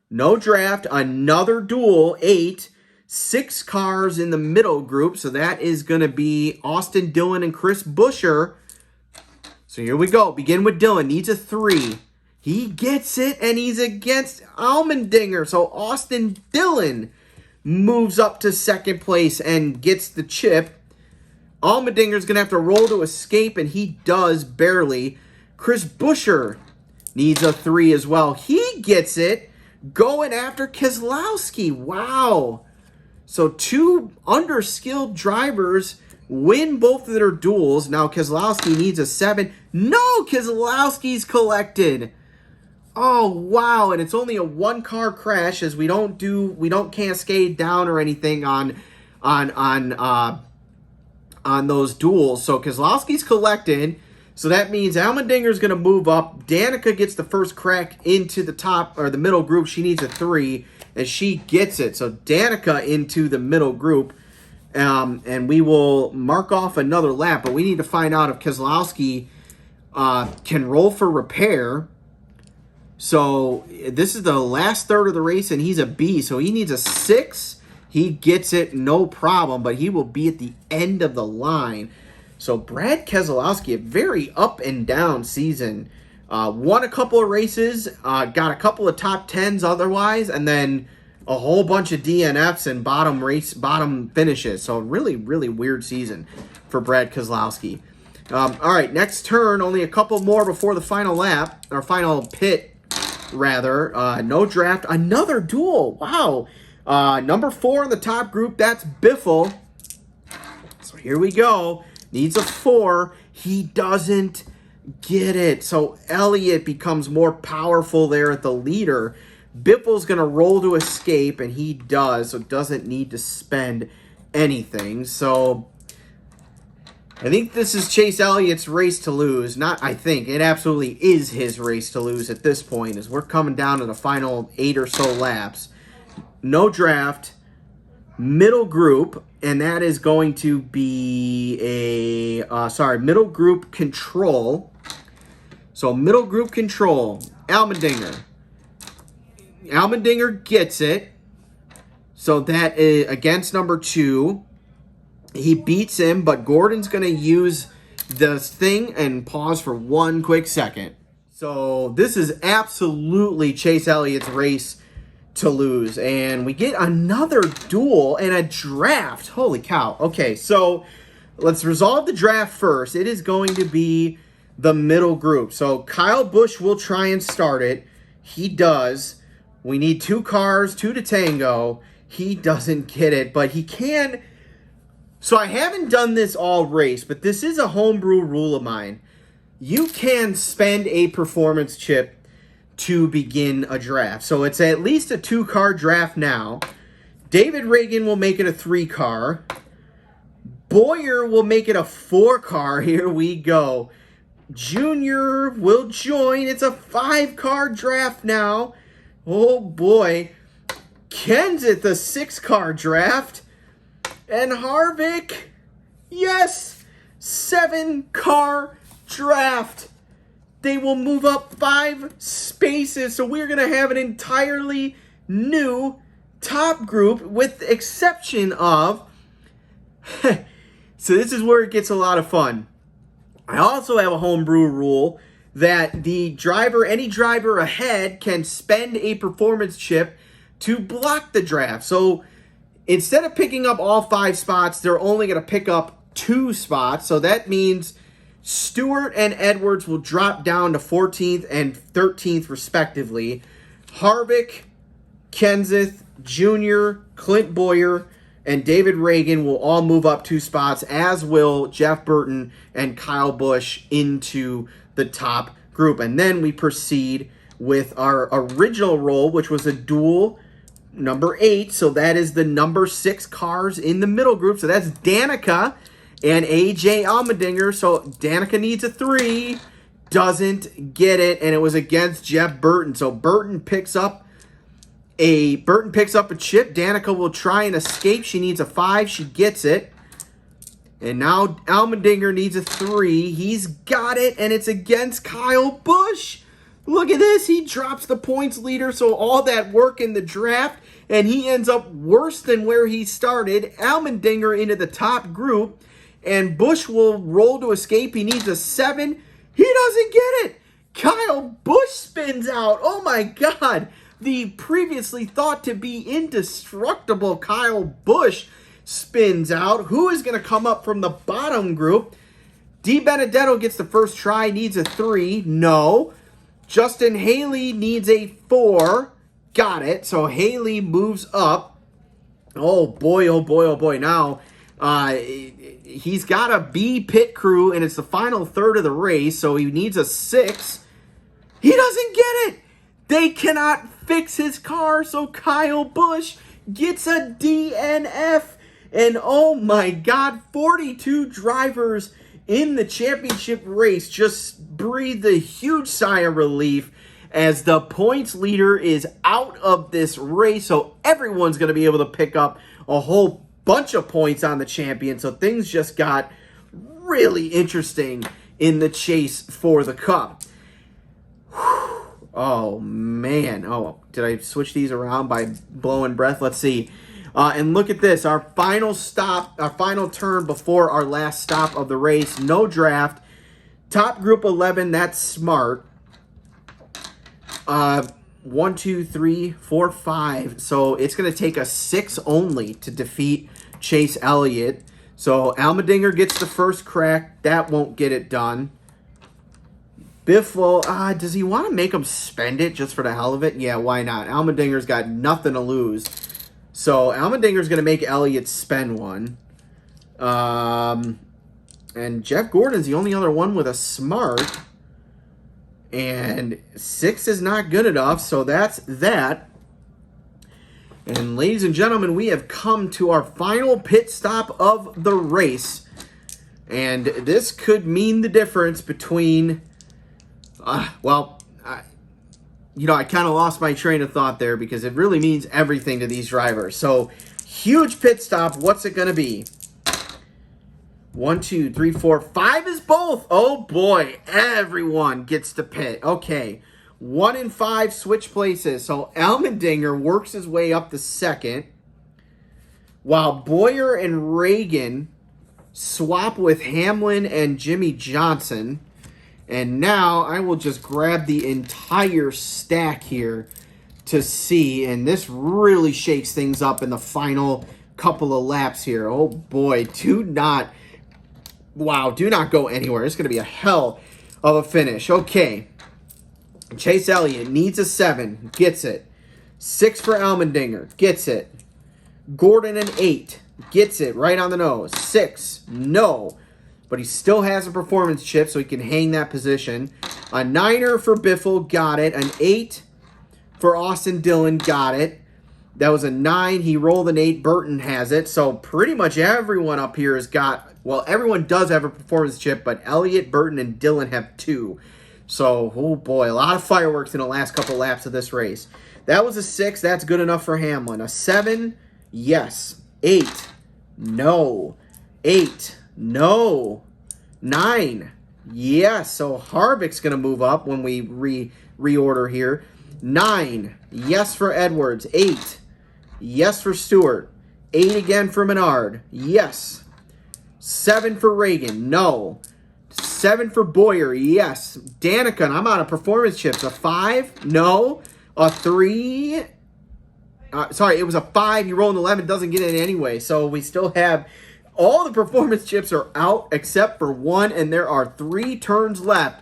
No draft. Another duel. 8. 6 cars in the middle group. So that is going to be Austin Dillon and Chris Buescher. So here we go. Begin with Dillon. Needs a 3. He gets it, and he's against Allmendinger. So Austin Dillon moves up to second place and gets the chip. Allmendinger's going to have to roll to escape, and he does barely. Chris Buescher needs a 3 as well. He gets it, going after Keselowski. Wow. So 2 underskilled drivers win both of their duels. Now Keselowski needs a 7. No, Keselowski's collected. Oh, wow. And it's only a 1-car crash, as we don't cascade down or anything on those duels. So Keselowski's collected. So that means Allmendinger's going to move up. Danica gets the first crack into the top or the middle group. She needs a 3, and she gets it. So Danica into the middle group. And we will mark off another lap, but we need to find out if Keselowski can roll for repair. So this is the last third of the race, and he's a B, so he needs a 6. He gets it, no problem, but he will be at the end of the line. So Brad Keselowski, a very up and down season. Won a couple of races, got a couple of top 10s otherwise, and then a whole bunch of DNFs and bottom finishes. So really, really weird season for Brad Keselowski. All right, next turn, only a couple more before the final lap, or final pit, rather. No draft, another duel. Wow. Number 4 in the top group, that's Biffle. So here we go. Needs a 4. He doesn't get it. So Elliott becomes more powerful there at the leader. Biffle's going to roll to escape, and he does, so doesn't need to spend anything. So I think this is Chase Elliott's race to lose. Not I think. It absolutely is his race to lose at this point, as we're coming down to the final 8 or so laps. No draft, middle group, and that is going to be middle group control. So middle group control, Allmendinger. Allmendinger gets it. So that is against number 2. He beats him, but Gordon's going to use this thing and pause for one quick second. So this is absolutely Chase Elliott's race to lose. And we get another duel and a draft. Holy cow. Okay, so let's resolve the draft first. It is going to be the middle group. So Kyle Busch will try and start it. He does. We need 2 cars, 2 to tango. He doesn't get it, but he can. So I haven't done this all race, but this is a homebrew rule of mine. You can spend a performance chip to begin a draft. So it's at least a 2-car draft now. David Reagan will make it a 3-car. Boyer will make it a 4-car. Here we go. Junior will join. It's a 5-car draft now. Oh boy. Kenseth, the 6-car draft. And Harvick, yes, 7-car draft. They will move up 5 spaces. So we're going to have an entirely new top group with the exception of, so this is where it gets a lot of fun. I also have a homebrew rule that the driver, any driver ahead, can spend a performance chip to block the draft. So instead of picking up all 5 spots, they're only going to pick up 2 spots. So that means Stewart and Edwards will drop down to 14th and 13th respectively. Harvick, Kenseth, Junior, Clint Boyer, and David Reagan will all move up 2 spots, as will Jeff Burton and Kyle Busch into the top group. And then we proceed with our original roll, which was a duel number 8. So that is the number 6 cars in the middle group. So that's Danica and AJ Allmendinger. So Danica needs a 3, doesn't get it, and it was against Jeff Burton. So Burton picks up a chip. Danica will try and escape. She needs a 5. She gets it. And now Allmendinger needs a 3. He's got it, and it's against Kyle Busch. Look at this. He drops the points leader, so all that work in the draft, and he ends up worse than where he started. Allmendinger into the top group, and Busch will roll to escape. He needs a 7. He doesn't get it. Kyle Busch spins out. Oh, my God. The previously thought to be indestructible Kyle Busch spins out. Who is going to come up from the bottom group? D. Benedetto gets the first try, needs a 3. No. Justin Haley needs a 4. Got it. So Haley moves up. Oh, boy, oh, boy, oh, boy. Now, he's got a B pit crew, and it's the final third of the race, so he needs a 6. He doesn't get it. They cannot fix his car, so Kyle Busch gets a DNF. And oh my God, 42 drivers in the championship race just breathed a huge sigh of relief as the points leader is out of this race. So everyone's going to be able to pick up a whole bunch of points on the champion. So things just got really interesting in the chase for the cup. Oh, man. Oh, did I switch these around by blowing breath? Let's see. And look at this, our final stop, our final turn before our last stop of the race. No draft. Top group 11, that's smart. 1, 2, 3, 4, 5. So it's going to take us 6 only to defeat Chase Elliott. So Allmendinger gets the first crack. That won't get it done. Biffle, does he want to make him spend it just for the hell of it? Yeah, why not? Allmendinger's got nothing to lose. So Allmendinger's going to make Elliott spend one. And Jeff Gordon's the only other one with a smart. And 6 is not good enough, so that's that. And ladies and gentlemen, we have come to our final pit stop of the race. And this could mean the difference between... I kind of lost my train of thought there because it really means everything to these drivers. So, huge pit stop. What's it going to be? 1, 2, 3, 4, 5 is both. Oh, boy. Everyone gets to pit. Okay. 1 and 5 switch places. So, Allmendinger works his way up to second, while Boyer and Reagan swap with Hamlin and Jimmy Johnson. And now I will just grab the entire stack here to see. And this really shakes things up in the final couple of laps here. Oh, boy. Do not go anywhere. It's going to be a hell of a finish. Okay. Chase Elliott needs a 7. Gets it. 6 for Allmendinger. Gets it. Gordon an 8. Gets it right on the nose. 6. No. But he still has a performance chip, so he can hang that position. A 9er for Biffle, got it. An 8 for Austin Dillon, got it. That was a 9. He rolled an 8. Burton has it. So pretty much everyone up here has got... Well, everyone does have a performance chip, but Elliott, Burton, and Dillon have 2. So, oh boy, a lot of fireworks in the last couple laps of this race. That was a 6. That's good enough for Hamlin. A 7, yes. 8, no. 8, no. 9, yes. So Harvick's going to move up when we reorder here. 9, yes for Edwards. 8, yes for Stewart. 8 again for Menard, yes. 7 for Reagan, no. 7 for Boyer, yes. Danica, I'm out of performance chips. A 5, no. A 3, sorry, it was a 5. You roll an 11, doesn't get it anyway. So we still have... All the performance chips are out except for 1, and there are 3 turns left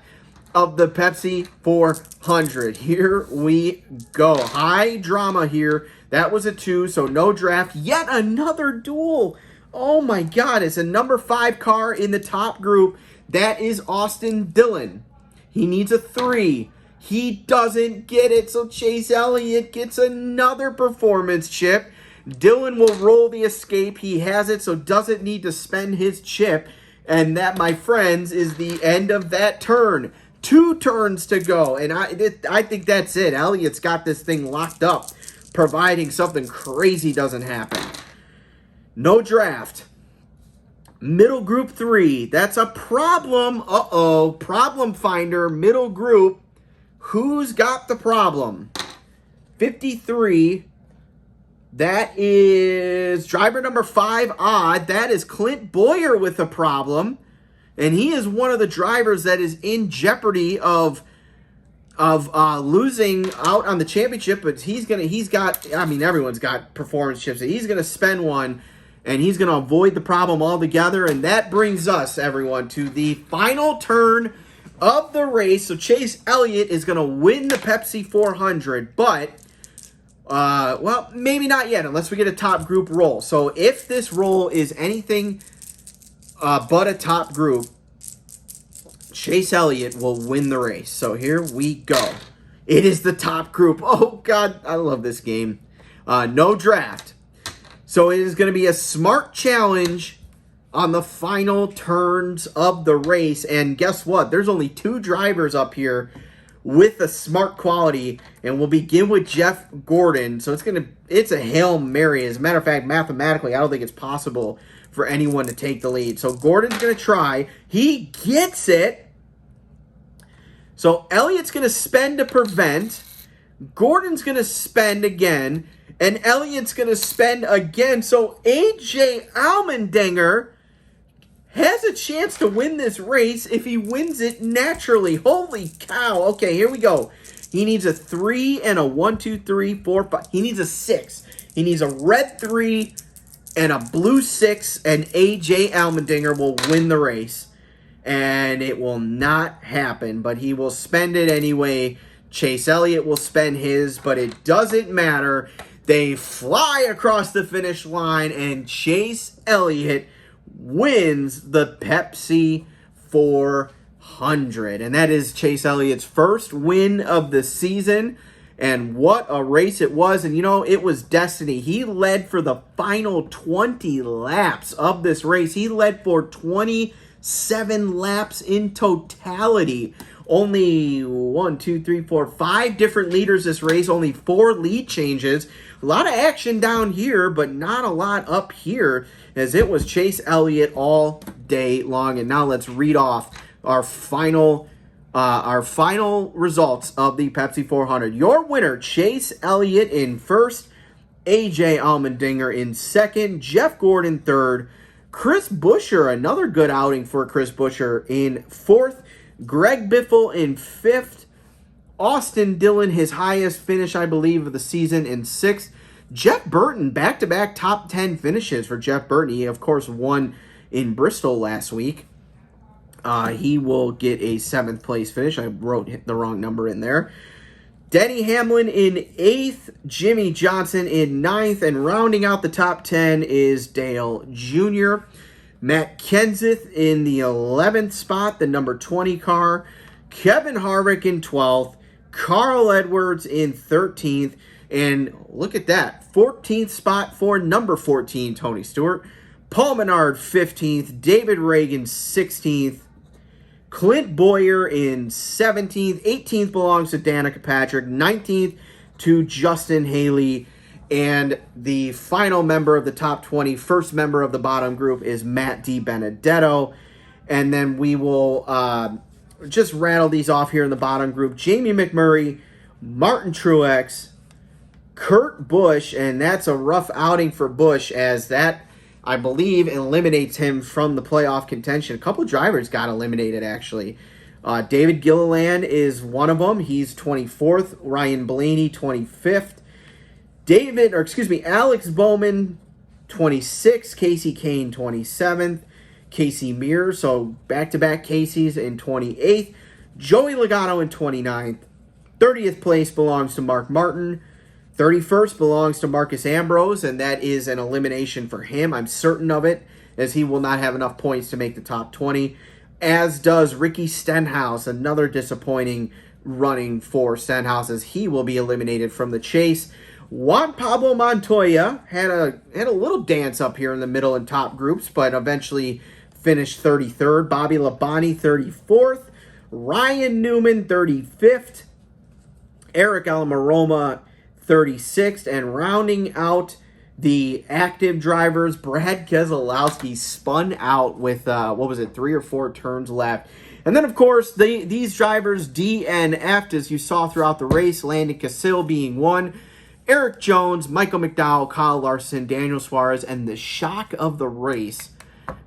of the Pepsi 400. Here we go. High drama here. That was a 2, so no draft. Yet another duel. Oh my God, it's a number 5 car in the top group. That is Austin Dillon. He needs a 3. He doesn't get it, so Chase Elliott gets another performance chip. Dillon will roll the escape. He has it, so doesn't need to spend his chip. And that, my friends, is the end of that turn. 2 turns to go, and I think that's it. Elliott's got this thing locked up, providing something crazy doesn't happen. No draft. Middle group 3. That's a problem. Uh-oh. Problem finder, middle group. Who's got the problem? 53. That is driver number 5 odd. That is Clint Boyer with a problem. And he is one of the drivers that is in jeopardy of losing out on the championship. But everyone's got performance chips. So he's going to spend one, and he's going to avoid the problem altogether. And that brings us, everyone, to the final turn of the race. So Chase Elliott is going to win the Pepsi 400, but... well, maybe not yet, unless we get a top group roll. So if this roll is anything but a top group, Chase Elliott will win the race. So here we go. It is the top group. Oh, God, I love this game. No draft. So it is going to be a smart challenge on the final turns of the race. And guess what? There's only 2 drivers up here with a smart quality, and we'll begin with Jeff Gordon. So it's a Hail Mary. As a matter of fact, mathematically, I don't think it's possible for anyone to take the lead. So Gordon's going to try. He gets it. So Elliott's going to spend to prevent. Gordon's going to spend again, and Elliott's going to spend again. So AJ Allmendinger has a chance to win this race if he wins it naturally. Holy cow. Okay, here we go. He needs a 3 and a 1, 2, 3, 4, 5. He needs a 6. He needs a red 3 and a blue 6, and AJ Allmendinger will win the race. And it will not happen, but he will spend it anyway. Chase Elliott will spend his, but it doesn't matter. They fly across the finish line, and Chase Elliott wins the Pepsi 400. And that is Chase Elliott's first win of the season. And what a race it was. And, you know, it was destiny. He led for the final 20 laps of this race. He led for 27 laps in totality. Only 1, 2, 3, 4, 5 different leaders this race. Only 4 lead changes. A lot of action down here, but not a lot up here, as it was Chase Elliott all day long. And now let's read off our final results of the Pepsi 400. Your winner, Chase Elliott in first, AJ Allmendinger in second, Jeff Gordon third, Chris Buescher, another good outing for Chris Buescher, in fourth, Greg Biffle in fifth, Austin Dillon, his highest finish, I believe, of the season, in sixth. Jeff Burton, back-to-back top 10 finishes for Jeff Burton. He, of course, won in Bristol last week. He will get a 7th place finish. I wrote the wrong number in there. Denny Hamlin in 8th, Jimmy Johnson in 9th, and rounding out the top 10 is Dale Jr. Matt Kenseth in the 11th spot, the number 20 car. Kevin Harvick in 12th. Carl Edwards in 13th. And look at that, 14th spot for number 14, Tony Stewart. Paul Menard, 15th. David Reagan, 16th. Clint Boyer in 17th. 18th belongs to Danica Patrick. 19th to Justin Haley. And the final member of the top 20, first member of the bottom group, is Matt DiBenedetto. And then we will just rattle these off here in the bottom group. Jamie McMurray, Martin Truex, Kurt Busch, and that's a rough outing for Busch, as that, I believe, eliminates him from the playoff contention. A couple drivers got eliminated, actually. David Gilliland is one of them. He's 24th. Ryan Blaney, 25th. Alex Bowman, 26th. Casey Kane, 27th. Casey Mears, so back-to-back Caseys, in 28th. Joey Logano in 29th. 30th place belongs to Mark Martin. 31st belongs to Marcus Ambrose, and that is an elimination for him. I'm certain of it, as he will not have enough points to make the top 20. As does Ricky Stenhouse, another disappointing running for Stenhouse, as he will be eliminated from the chase. Juan Pablo Montoya had a little dance up here in the middle and top groups, but eventually finished 33rd. Bobby Labonte, 34th. Ryan Newman, 35th. Eric Almirola, 36th, and rounding out the active drivers, Brad Keselowski spun out with 3 or 4 turns left. And then, of course, these drivers DNF'd, as you saw throughout the race. Landon Cassill being one, Eric Jones, Michael McDowell, Kyle Larson, Daniel Suarez, and the shock of the race,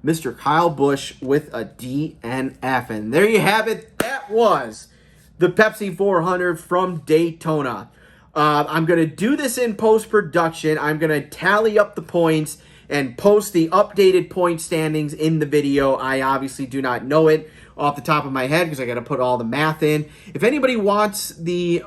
Mr. Kyle Busch, with a DNF. And there you have it. That was the Pepsi 400 from Daytona. I'm going to do this in post-production. I'm going to tally up the points and post the updated point standings in the video. I obviously do not know it off the top of my head because I got to put all the math in. If anybody wants the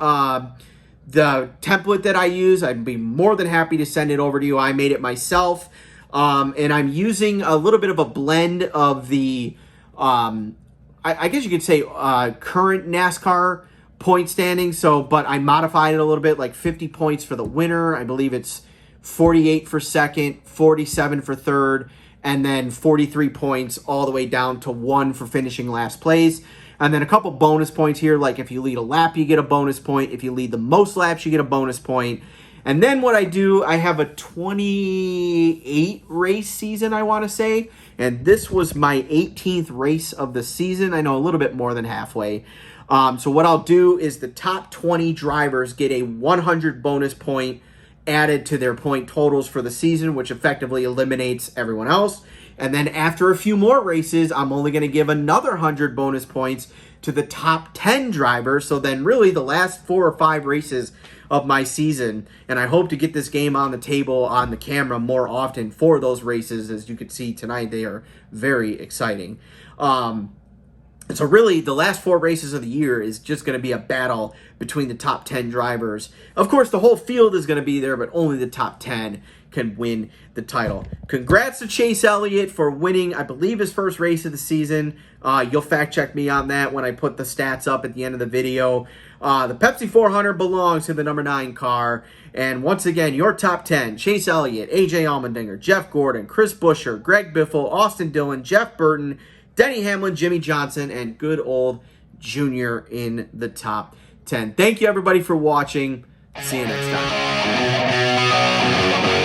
template that I use, I'd be more than happy to send it over to you. I made it myself, and I'm using a little bit of a blend of the, I guess you could say, current NASCAR point standing. But I modified it a little bit, like 50 points for the winner. I believe it's 48 for second, 47 for third, and then 43 points all the way down to 1 for finishing last place. And then a couple bonus points here, like if you lead a lap, you get a bonus point. If you lead the most laps, you get a bonus point. And then what I do, I have a 28 race season, I want to say. And this was my 18th race of the season. I know, a little bit more than halfway. So what I'll do is the top 20 drivers get a 100 bonus point added to their point totals for the season, which effectively eliminates everyone else. And then after a few more races, I'm only going to give another 100 bonus points to the top 10 drivers. So then really the last 4 or 5 races of my season, and I hope to get this game on the table on the camera more often for those races. As you can see tonight, they are very exciting. So really, the last 4 races of the year is just going to be a battle between the top 10 drivers. Of course, the whole field is going to be there, but only the top 10 can win the title. Congrats to Chase Elliott for winning, I believe, his first race of the season. You'll fact check me on that when I put the stats up at the end of the video. The Pepsi 400 belongs to the number 9 car. And once again, your top 10, Chase Elliott, AJ Allmendinger, Jeff Gordon, Chris Buescher, Greg Biffle, Austin Dillon, Jeff Burton, Denny Hamlin, Jimmy Johnson, and good old Junior in the top 10. Thank you, everybody, for watching. See you next time.